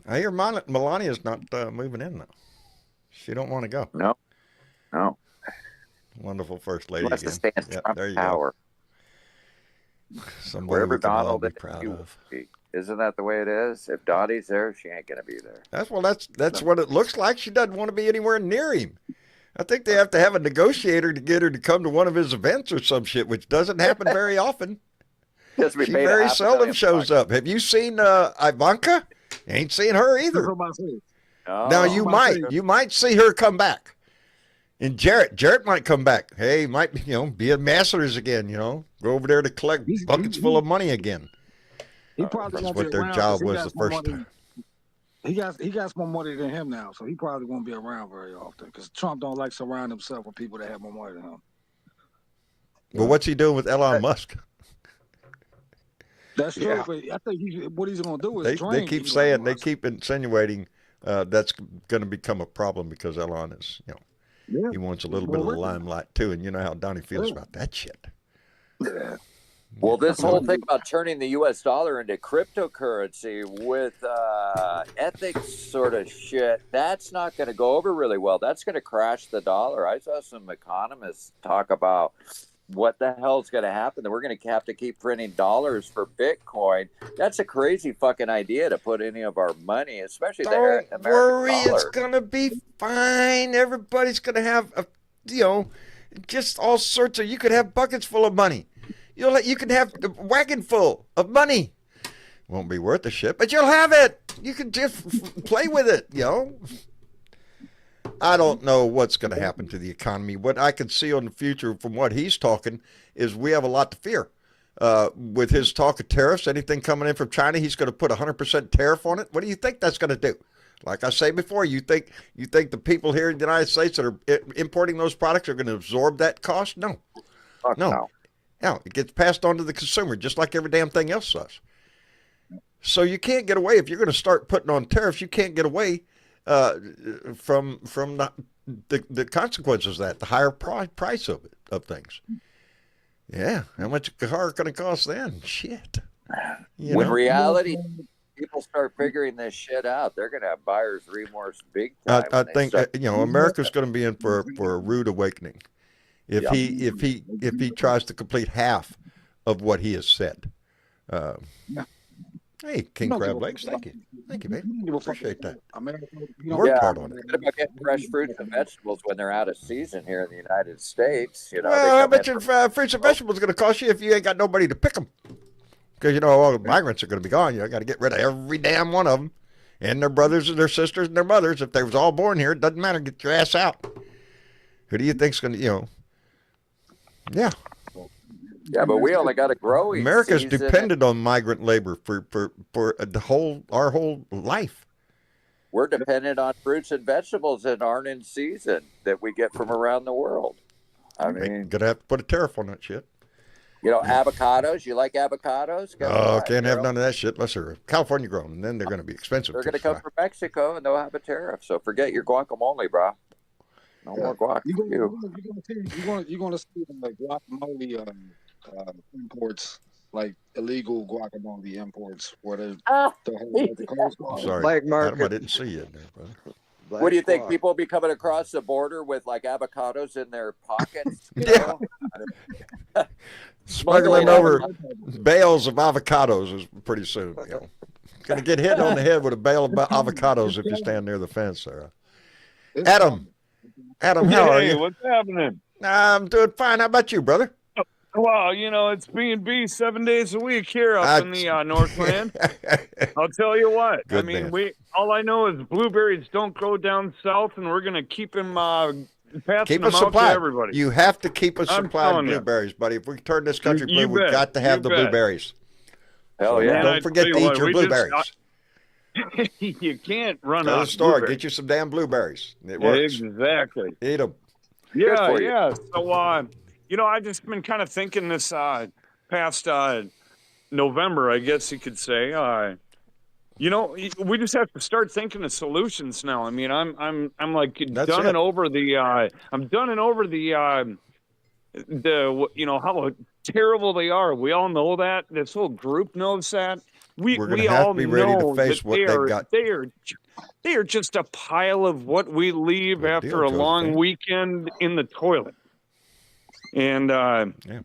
I hear Melania's not moving in though. She don't want to go. No. Wonderful first lady He wants to again. stay in Yep, Trump there you Tower. go. Somebody Wherever we can all Donald be is, proud you will of. be. Isn't that the way it is? If Dottie's there, she ain't gonna be there. That's what it looks like. She doesn't want to be anywhere near him. I think they have to have a negotiator to get her to come to one of his events or some shit, which doesn't happen very often. Yes, we She paid very $500,000 seldom shows up. Have you seen Ivanka? Ain't seen her either. That's what I'm saying. No. Now you about might see her come back. And Jarrett might come back. Hey, might be ambassadors again. Go over there to collect buckets full of money again. He probably That's won't what be their around job 'cause he was got the more first money. time. He got more money than him now, so he probably won't be around very often because Trump don't like surround himself with people that have more money than him. Well, what's he doing with Elon Musk? That's true, Yeah. but I think what he's going to do is They drain keep Elon saying, they Musk. keep insinuating that's going to become a problem because Elon is, Yeah. he wants a little bit of the Well, limelight too. And you know how Donnie feels Yeah. about that shit. Yeah. Well, this whole thing about turning the U.S. dollar into cryptocurrency with ethics sort of shit, that's not going to go over really well. That's going to crash the dollar. I saw some economists talk about what the hell's going to happen, that we're going to have to keep printing dollars for Bitcoin. That's a crazy fucking idea to put any of our money, especially the Don't American worry, dollar. it's going to be fine. Everybody's going to have, just all sorts of, you could have buckets full of money. You can have a wagon full of money. Won't be worth a shit, but you'll have it. You can just play with it, I don't know what's going to happen to the economy. What I can see on the future from what he's talking is we have a lot to fear. With his talk of tariffs, anything coming in from China, he's going to put 100% tariff on it. What do you think that's going to do? Like I say before, you think the people here in the United States that are importing those products are going to absorb that cost? No. No. No, it gets passed on to the consumer just like every damn thing else does. So you can't get away. If you're going to start putting on tariffs, you can't get away from the consequences of that, the higher price of things. Yeah, how much a car going to cost then? Shit. When reality, people start figuring this shit out, they're going to have buyer's remorse big time. I think America's going to be in for a rude awakening if he tries to complete half of what he has said. Hey, King Crab Legs, thank you, babe. Appreciate that. Worked hard on it. What about getting fresh fruits and vegetables when they're out of season here in the United States? Well, I bet you fruits and vegetables are going to cost you if you ain't got nobody to pick them. Because all the migrants are going to be gone. You got to get rid of every damn one of them, and their brothers and their sisters and their mothers. If they was all born here, it doesn't matter. Get your ass out. Who do you think's going to, Yeah. Yeah, but we only got a growing America's season. dependent on migrant labor for our whole life. We're dependent on fruits and vegetables that aren't in season that we get from around the world. I mean, gonna have to put a tariff on that shit. Avocados. You like avocados? Can't have none of that shit unless they're California grown, and then they're going to be expensive. They're going to come from Mexico, and they'll have a tariff. So forget your guacamole, bro. No more guac. You're going to see like guacamole imports, like illegal guacamole imports, where the whole Sorry, Black market. Adam, I didn't see you there, brother. What do you think? People will be coming across the border with like avocados in their pockets? Smuggling over bales of avocados is pretty soon. Going to get hit on the head with a bale of avocados if you stand near the fence there. Adam, how are you? What's happening? I'm doing fine. How about you, brother? Well, it's B&B 7 days a week here up in the Northland. I'll tell you what. Good man. All I know is blueberries don't grow down south, and we're going to keep them passing them out to everybody. You have to keep a supply of blueberries, buddy. If we turn this country blue, we've got to have the blueberries. Hell yeah. Don't forget to eat your blueberries. You can't run Go out to the store, blueberries. Get you some damn blueberries. It works. Exactly. Eat them. Yeah. So, I've just been kind of thinking this past November, I guess you could say. We just have to start thinking of solutions now. I mean, I'm like done and over the. I'm done and over the how terrible they are. We all know that. This whole group knows that. We're going to have to be ready to face what they've got. They are just a pile of what we leave after a long weekend in the toilet. And,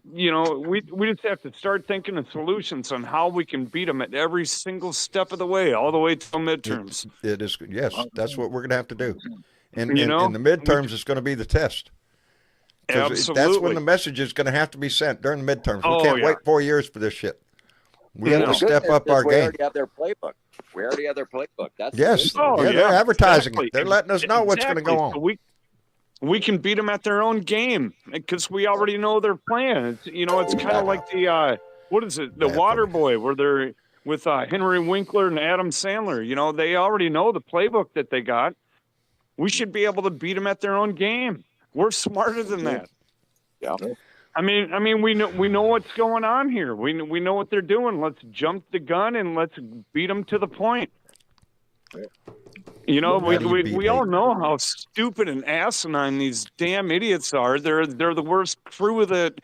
we just have to start thinking of solutions on how we can beat them at every single step of the way, all the way to midterms. It is, yes, that's what we're going to have to do. And in the midterms, it's going to be the test. Absolutely. That's when the message is going to have to be sent during the midterms. We can't wait 4 years for this shit. We have to step up our game. We already have their playbook. That's they're advertising it. They're letting us know what's going to go on. So we can beat them at their own game because we already know their plan. It's kind of like the what is it? The Waterboy, where they're with Henry Winkler and Adam Sandler. They already know the playbook that they got. We should be able to beat them at their own game. We're smarter than that. Yeah. I mean, we know what's going on here. We know what they're doing. Let's jump the gun and let's beat them to the point. We all know how stupid and asinine these damn idiots are. They're the worst crew of the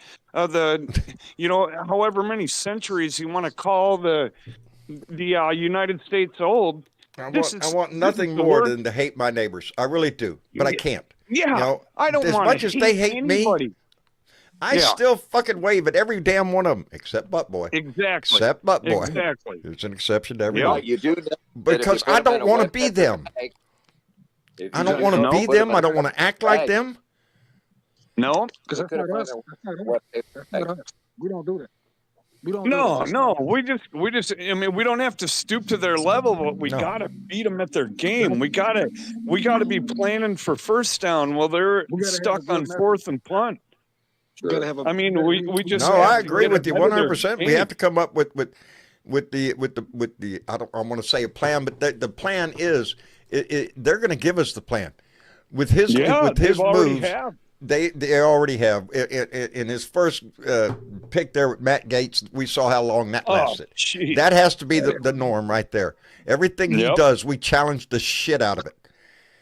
however many centuries you want to call the United States old. I want nothing more than to hate my neighbors. I really do, but I can't. Yeah, I don't as want much to as they hate anybody. Me. I still fucking wave at every damn one of them, except Butt Boy. Exactly. Except Butt Boy. Exactly. There's an exception to everything. You do because I don't want to be them. I don't want to be them. I don't want to act like them. No, because that's not us. We don't do that. We don't do No, that. no, we just. I mean, we don't have to stoop to their level, but we No. gotta beat them at their game. We gotta be planning for first down while they're We gotta have stuck a good on method. fourth and punt. We gotta have a. I mean, we just. No, have I to agree get with you ahead of their 100%. We game. have to come up with the I want to say a plan, but the plan is they're going to give us the plan with his Yeah, with his they've already moves. have. They already have. In his first pick there with Matt Gates, we saw how long that Oh, lasted. gee. That has to be the norm right there. Everything he Yep. does, we challenge the shit out of it.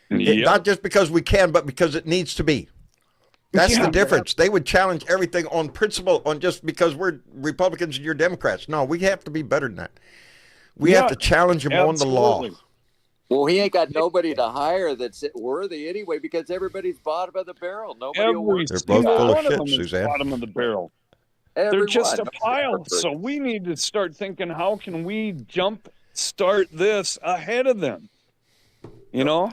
Yep. Not just because we can, but because it needs to be. That's Yeah. the difference. They would challenge everything on principle, on just because we're Republicans and you're Democrats. No, we have to be better than that. We have Yeah, to challenge them on the law. absolutely. Well, he ain't got nobody to hire that's worthy anyway because everybody's bottom of the barrel. Nobody will Every work. They're both single full of one of shit, them is Suzanne. bottom of the barrel. They're just a Everyone. pile. So we need to start thinking, how can we start this ahead of them? You know?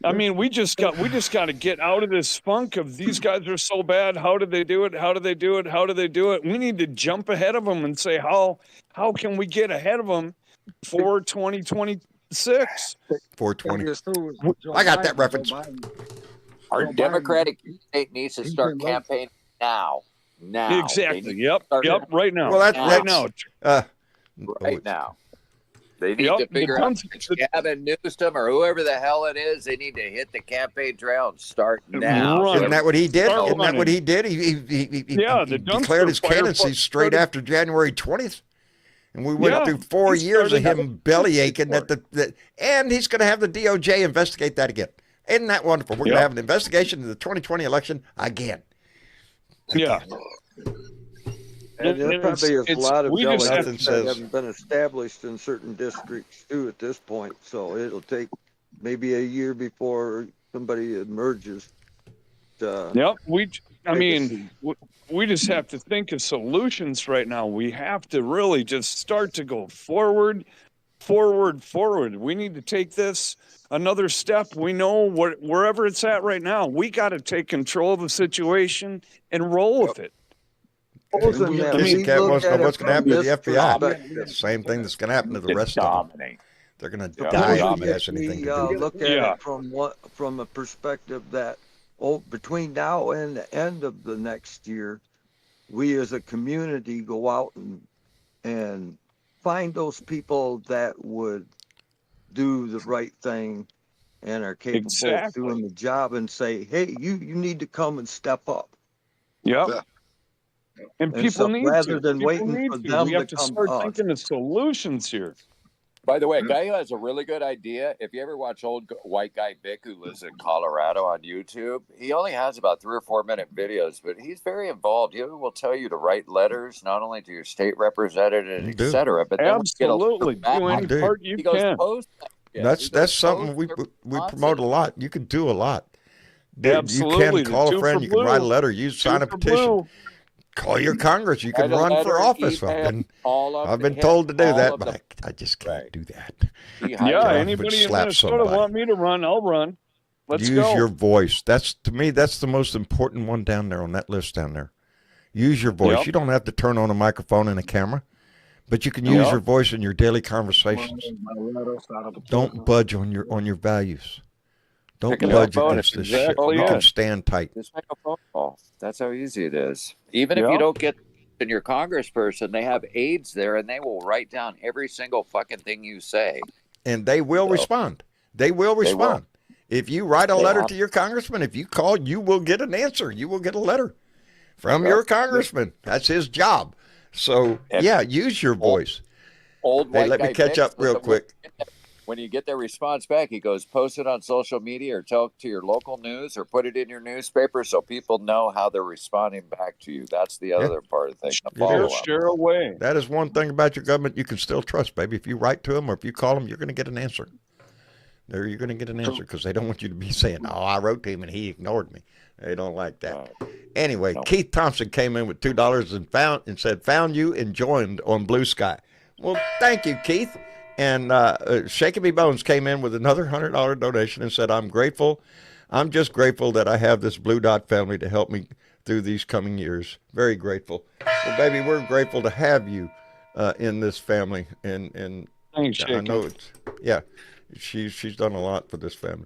I mean, we just got to get out of this funk of these guys are so bad. How did they do it? How do they do it? How do they do it? We need to jump ahead of them and say, how can we get ahead of them for 2026? 420. Joe I got that Biden- reference. Joe Biden- Our Joe Biden- Democratic state needs to He's start been low. campaigning now. Now. They Exactly. need Yep. to start Yep. Right now. Well, right that's now. right now. They need Yep, to figure the out guns- Gavin Newsom or whoever the hell it is. They need to hit the campaign trail and start now. Run. Isn't that what he did? Start Isn't that what running. he did? He Yeah, the declared his dumpster fire candidacy straight started- after January 20th. And we went Yeah, through 4 he years of started him belly aching and he's going to have the DOJ investigate that again. Isn't that wonderful? We're going to Yep. have an investigation of the 2020 election again. Yeah. And there probably is a It's- lot of we just have delegates to- that haven't been established in certain districts too at this point. So it'll take maybe a year before somebody emerges. Yep. We just have to think of solutions right now. We have to really just start to go forward. We need to take this another step. We know wherever it's at right now, we got to take control of the situation and roll with it. Supposing that Kissy we Cat look wants to at know it what's going to happen to from the this FBI. perspective. Same thing that's going to happen to the To rest of them. dominate. They're going to Yeah. die if Suppose he has that anything we to do. look at Yeah. it from a perspective that between now and the end of the next year, we as a community go out and find those people that would do the right thing and are capable Exactly. of doing the job and say, hey, you need to come and step up. Yep. Yeah. And And people so need rather to. than People waiting need for to. them We have to to come start to us. thinking of solutions here. By the way, a guy who has a really good idea. If you ever watch old white guy Vic, who lives in Colorado on YouTube, he only has about 3 or 4 minute videos, but he's very involved. He will tell you to write letters, not only to your state representative, You do. etc. But then when you get a Absolutely. back, Do any do. part you he goes can. post. Yeah, he That's goes something post we their promote a responses. lot. You can do a lot. Absolutely. You The can call two a friend. for You can write a blue. letter. You sign a Two for petition. blue. Call your Congress. You can Write a run for letter, office. email, all of I've the been hits, told to do all that, of but the- I just can't Right. do that. Yeah, I would anybody in slap Minnesota somebody. want me to run, I'll run. Let's Use go. your voice. To me, that's the most important one down there on that list down there. Use your voice. Yep. You don't have to turn on a microphone and a camera, but you can use Yep. your voice in your daily conversations. Don't budge on your values. Don't Pick up budge the phone. against this shit. Exactly You can it. stand tight. Just make a phone call. That's how easy it is. Even if Yeah. you don't get in your congressperson, they have aides there, and they will write down every single fucking thing you say. And they will So- respond. They will They will. respond. If you write a They letter have- to your congressman, if you call, you will get an answer. You will get a letter from Yep. your congressman. That's his job. So, And- yeah, use your voice. Old Hey, white let me guy catch Vic up real says that quick. When you get their response back, he goes, post it on social media or tell it to your local news or put it in your newspaper so people know how they're responding back to you. That's the other part of the thing. The It follow is. up. Share away. That is one thing about your government you can still trust, baby. If you write to them or if you call them, you're going to get an answer. You're going to get an answer because they don't want you to be saying, oh, I wrote to him and he ignored me. They don't like that. Anyway, No. Keith Thompson came in with $2 and said, found you and joined on Blue Sky. Well, thank you, Keith. And Shaking Me Bones came in with another $100 donation and said, I'm grateful. I'm just grateful that I have this Blue Dot family to help me through these coming years. Very grateful. Well, baby, we're grateful to have you in this family, and Thanks, I Shaky. know it's she's done a lot for this family.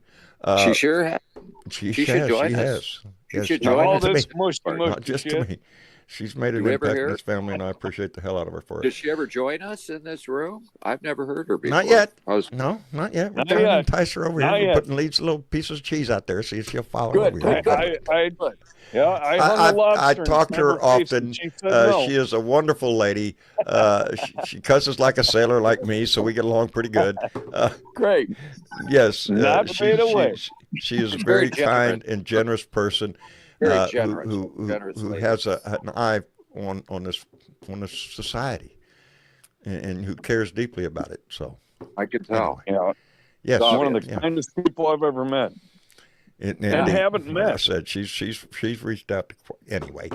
She sure has. She She has. should join She us. has. She Yes, should not join only All to me, this mushy not just to shit. me. She's made an Do we ever impact in hear this family, and I appreciate the hell out of her for it. Does she ever join us in this room? I've never heard her before. Not yet. I was No, not yet. We're Not trying to yet. entice her over Not here. We're yet. putting these little pieces of cheese out there, see if she'll follow Good, over here. good, I good. hung a lobster I in talk to front her of face often. and she said no. She is a wonderful lady. She cusses like a sailor like me, so we get along pretty good. Great. Yes, Not fade away. she is a She's very very generous. kind and generous person Very generous. Generous who lady. has an eye on this society and who cares deeply about it. So I can tell. Yeah, yes, one of the yeah. kindest people I've ever met. And I haven't like I met. said, she's reached out to anyway.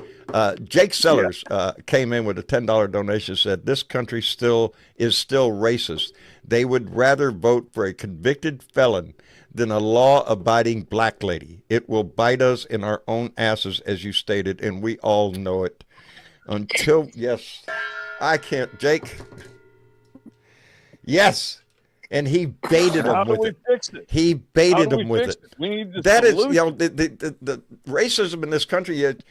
Jake Sellers came in with a $10 donation. Said this country is still racist. They would rather vote for a convicted felon than a law-abiding black lady. It will bite us in our own asses, as you stated, and we all know it. Until yes, I can't, Jake. Yes. And he baited How him do with we it. fix it? He How baited do we him with fix it. it? We need the That is, solution. you know, the racism in this country, it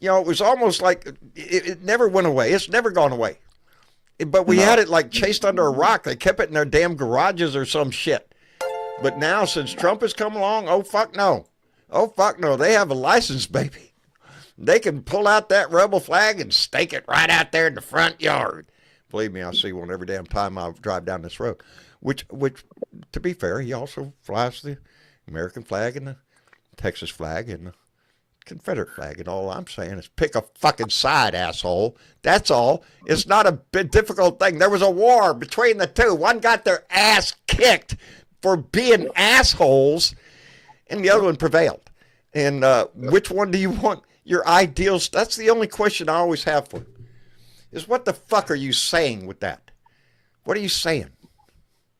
was almost like it never went away. It's never gone away. But we had it like chased under a rock. They kept it in their damn garages or some shit. But now, since Trump has come along, oh, fuck no. Oh, fuck no. They have a license, baby. They can pull out that rebel flag and stake it right out there in the front yard. Believe me, I see one every damn time I drive down this road. Which, to be fair, he also flies the American flag and the Texas flag and the Confederate flag. And all I'm saying is pick a fucking side, asshole. That's all. It's not a bit difficult thing. There was a war between the two. One got their ass kicked for being assholes, and the other one prevailed. And which one do you want? Your ideals? That's the only question I always have for you. Is what the fuck are you saying with that? What are you saying?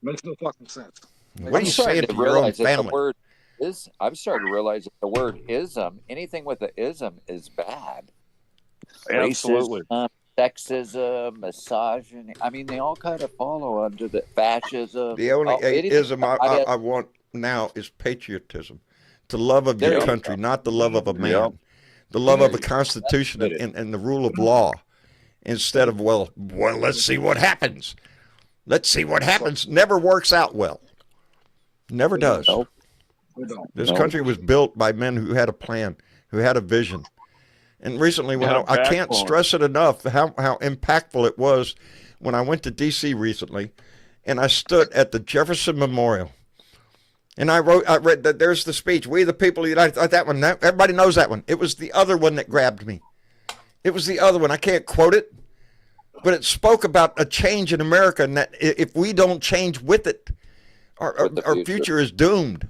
Makes no fucking sense. What are you saying to your own family? I'm starting to realize that the word ism, anything with an ism is bad. Absolutely. Racism, sexism, misogyny. I mean, they all kind of follow under the fascism. The only anything ism I about want now is patriotism. The love of your country, not the love of a man. Yep. The love of a constitution and the rule of law. Instead of, well, let's see what happens. Let's see what happens. Never works out well. Never does. Nope. This country was built by men who had a plan, who had a vision. And recently, I can't stress it enough how impactful it was when I went to D.C. recently, and I stood at the Jefferson Memorial. And I read that there's the speech, "We the people of the United States." That one, everybody knows that one. It was the other one that grabbed me. It was the other one. I can't quote it, but it spoke about a change in America, and that if we don't change with it, our future is doomed.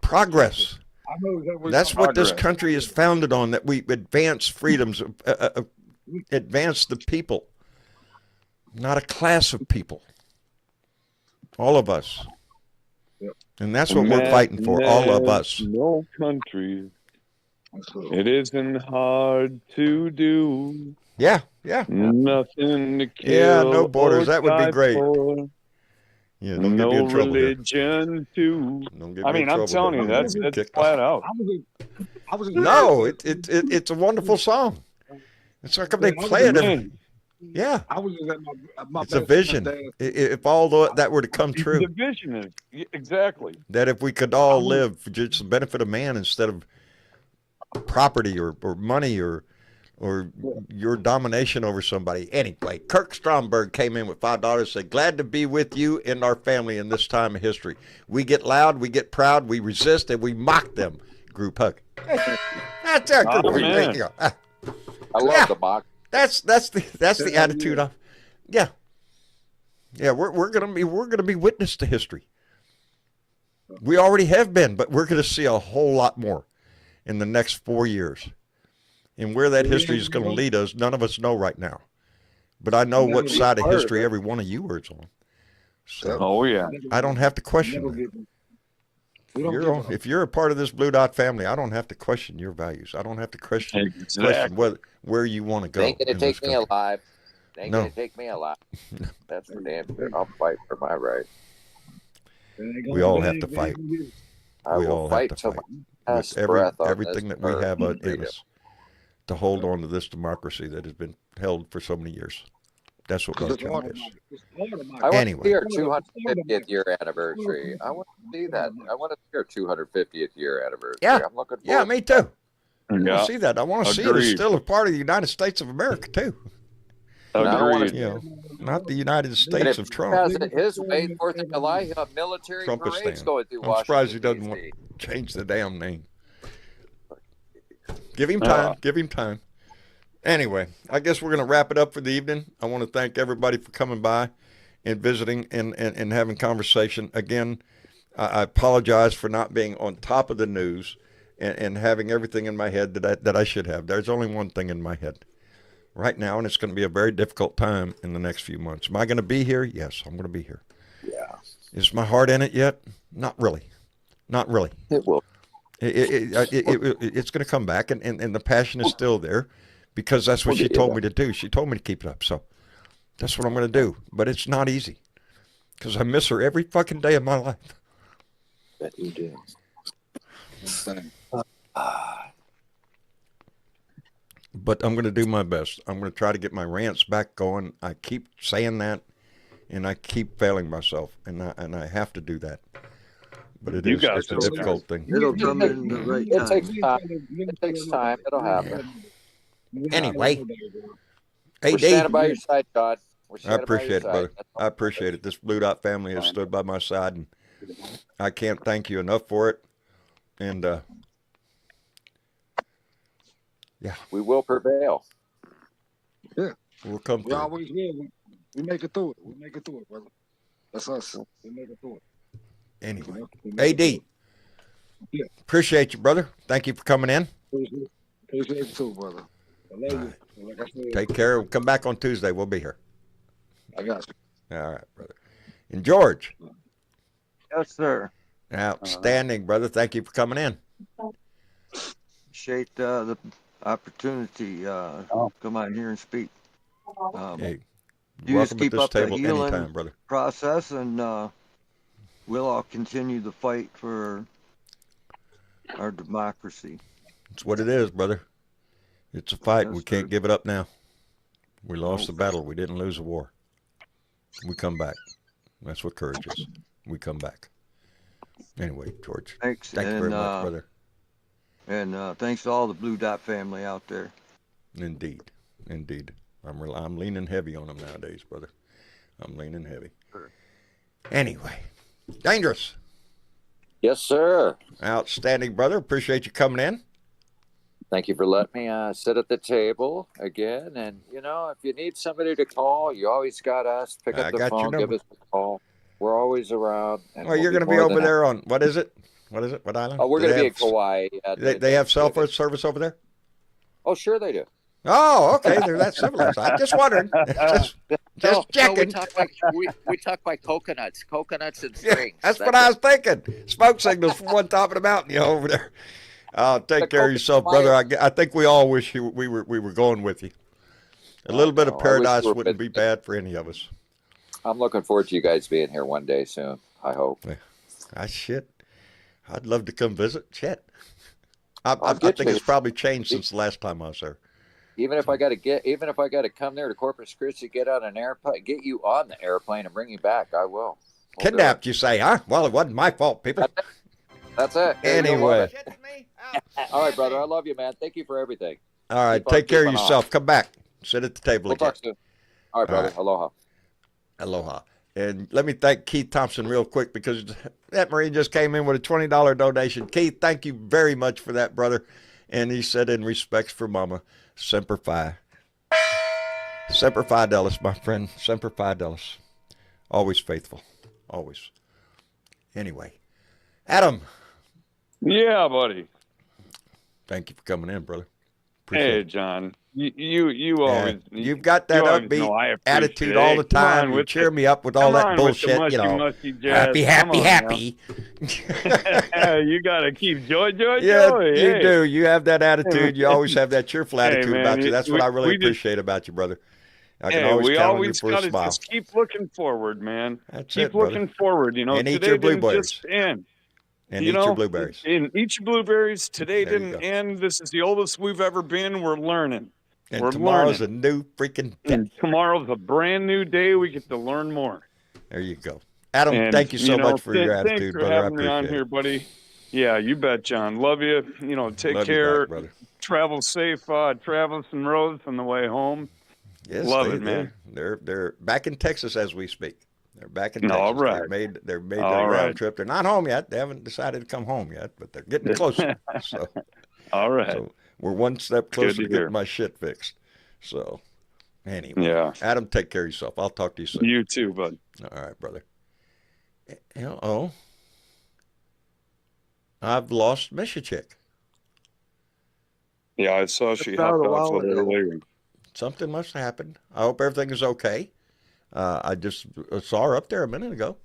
Progress. That's what this country is founded on, that we advance freedoms, advance the people, not a class of people. All of us. And that's what we're fighting for, all of us. No country. It isn't hard to do. Yeah. Nothing to kill. Yeah, no borders. or That would be die great. for. Yeah, don't get me in trouble here. Religion too. Don't get I me in mean, I'm trouble telling here. you, I'm that's gonna get kicked flat off. out. No, it's a wonderful song. It's like if they play it. Yeah, I was at my it's a best vision. friend's dad. If all that were to come true, The vision is exactly. that if we could all live for just the benefit of man instead of property or money or your domination over somebody. Anyway, Kirk Stromberg came in with $5, said, "Glad to be with you and our family in this time of history. We get loud, we get proud, we resist, and we mock them." Group hug. That's our group. Oh, man. There you go. I love the mock. That's the attitude of, yeah. We're gonna be witness to history. We already have been, but we're gonna see a whole lot more in the next 4 years. And where that history is going to lead us, none of us know right now. But I know what side of history every one of you is on. So Oh yeah. I don't have to question that. We don't give a If you're a part of this Blue Dot family, I don't have to question your values. I don't have to question where you want to go. They ain't gonna take me alive. They ain't No. gonna take me alive. That's for damn sure. I'll fight for my right. We all have to fight. I We will all fight have to till fight my last breath on everything this that we earth. have in us to hold on to this democracy that has been held for so many years. That's what Midterm is. I want Anyway. to see our 250th year anniversary. I want to see that. I want to see our 250th year anniversary. Yeah. I'm looking forward. Yeah, me too. I want Yeah. to see that. I want to see it as still a part of the United States of America too. Agreed. You know, not the United And States if of he Trump. has it his way, 4th of July, he'll have military parades Trumpistan. going through I'm surprised he Washington, doesn't want D.C. to change the damn name. Give him time. Give him time. Anyway, I guess we're going to wrap it up for the evening. I want to thank everybody for coming by and visiting and having conversation. Again, I apologize for not being on top of the news and having everything in my head that I should have. There's only one thing in my head right now, and it's going to be a very difficult time in the next few months. Am I going to be here? Yes, I'm going to be here. Yeah. Is my heart in it yet? Not really. Not really. It will. It's going to come back, and the passion is still there because that's what she told me to do. She told me to keep it up, so that's what I'm going to do. But it's not easy because I miss her every fucking day of my life. Bet you do. But I'm going to do my best. I'm going to try to get my rants back going. I keep saying that, and I keep failing myself, and I have to do that. But it's a difficult thing. It'll come in the right It time. takes time. It takes time. It'll happen. Anyway, We're standing by your side, Todd. We're I standing by your appreciate it, side. brother. That's all I appreciate it. This Blue Dot family has stood by my side, and I can't thank you enough for it. And yeah, we will prevail. we'll come We through. always will. We make it through it. We make it through it, brother. That's us. We make it through it. Anyway, We make it AD, Yeah. appreciate you, brother. Thank you for coming in. Appreciate it too, brother. I love you. Like I said, Take care. We'll come back on Tuesday. We'll be here. I got you. All right, brother. And George, Yes, sir. outstanding, brother. Thank you for coming in. Appreciate the opportunity to come out here and speak. Hey, You just welcome at keep this up the table healing anytime, brother. process, and we'll all continue the fight for our democracy. It's what it is, brother. It's a fight. Yes, We can't sir. give it up now. We lost the battle. We didn't lose the war. We come back. That's what courage is. We come back. Anyway, George, Thanks, thank you and very much, brother. and thanks to all the Blue Dot family out there. Indeed. I'm leaning heavy on them nowadays, brother. I'm leaning heavy. Sure. Anyway, Dangerous. Yes, sir. Outstanding, brother. Appreciate you coming in. Thank you for letting me sit at the table again. And, if you need somebody to call, you always got us. Pick I up the got your phone, give number. us a call. We're always around. And Well, you're going to be over there on, what is it? What island? Oh, we're Do going to they be in have- Kauai. at the They have cell Thanksgiving. phone service over there? Oh, sure they do. Oh, okay. They're that civilized. I just wondered. Just checking. we talk by coconuts and Yeah, strings. that's what I was thinking. Smoke signals from one top of the mountain, over there. Take care of yourself, brother. I think we all wish we were going with you. A little bit of know. I wish paradise we were wouldn't with- be bad for any of us. I'm looking forward to you guys being here one day soon. I hope. I'd love to come visit. Shit. I get think you. it's probably changed since the last time I was there. Even if I got to come there to Corpus Christi, get on an airplane, get you on the airplane, and bring you back, I will. We'll do Kidnapped, you say, huh? Well, it wasn't my fault, people. it. That's it. Anyway. All right, brother. I love you, man. Thank you for everything. All right. Keep on Take care of keeping on. yourself. Come back. Sit at the table We'll again. talk soon. All right, brother. right. Aloha. Aloha. And let me thank Keith Thompson real quick because that Marine just came in with a $20 donation. Keith, thank you very much for that, brother. And he said, in respects for Mama, Semper Fi. Semper Fidelis, my friend. Semper Fidelis. Always faithful. Always. Anyway. Adam, Yeah, buddy. thank you for coming in, brother. appreciate Hey, it. John, you always You've got that you always know upbeat I appreciate attitude it. all Hey, the come time. on You with cheer the me up with all come that on with the bullshit, mushy you know. mushy jazz. Happy, Come happy, on, happy. you gotta keep joy. Yeah, you Hey, do. You have that attitude. You always have that cheerful hey, attitude man, about you. That's what I really we just appreciate about you, brother. I can hey, always we count on you always for a gotta smile. just keep looking forward, man. That's Keep it, brother. looking forward. You know, And eat today your didn't just blueberries. end. And You eat your know, blueberries. in each blueberries today There you didn't go. end. This is the oldest we've ever been. We're learning. And We're tomorrow's learning. a new freaking day. And tomorrow's a brand new day. We get to learn more. There you go. Adam, And thank you so much for your thanks attitude, for brother. I having me on appreciate here, it. buddy. Yeah, you bet, John. Love you. You know, take Love you care. back, brother. Travel safe. Travel some roads on the way home. Yes, Love it, man. They're back in Texas as we speak. They're back in Texas. All right. They've made All their round right. trip. They're not home yet. They haven't decided to come home yet, but they're getting closer. So, All right. so we're one step Good closer to to getting hear. my shit fixed. So, anyway, Yeah. Adam, take care of yourself. I'll talk to you soon. You too, bud. All right, brother. Oh, I've lost Mishichik. Yeah, I saw she That's out hopped a off while a little ago. later. Something must have happened. I hope everything is okay. I just saw her up there a minute ago,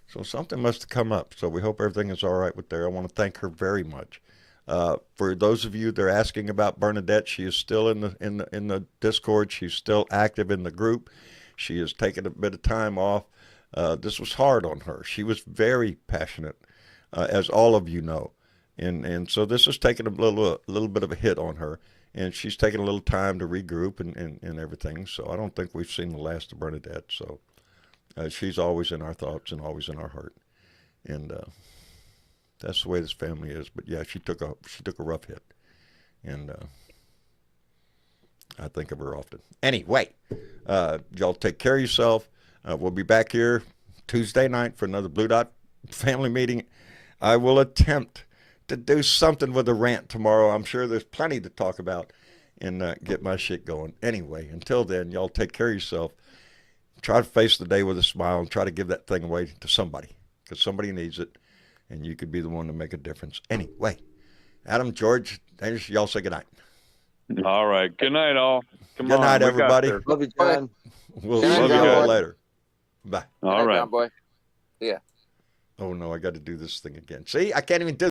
so something must have come up. So we hope everything is all right with her. I want to thank her very much. For those of you that are asking about Bernadette, she is still in the Discord. She's still active in the group. She has taken a bit of time off. This was hard on her. She was very passionate, as all of you know, and so this has taken a little bit of a hit on her. And she's taking a little time to regroup and everything. So I don't think we've seen the last of Bernadette. So she's always in our thoughts and always in our heart. And that's the way this family is. But yeah, she took a rough hit. And I think of her often. Anyway, y'all take care of yourself. We'll be back here Tuesday night for another Blue Dot family meeting. I will attempt to do something with a rant tomorrow. I'm sure there's plenty to talk about and get my shit going. Anyway, until then, y'all take care of yourself. Try to face the day with a smile and try to give that thing away to somebody because somebody needs it, and you could be the one to make a difference. Anyway, Adam, George, y'all say goodnight. All right. Good night, all. Come Good on. night, we got everybody. there. Love you, John. We'll Good see night, y'all guys. later. Bye. All right. John boy. Oh, no, I got to do this thing again. See, I can't even do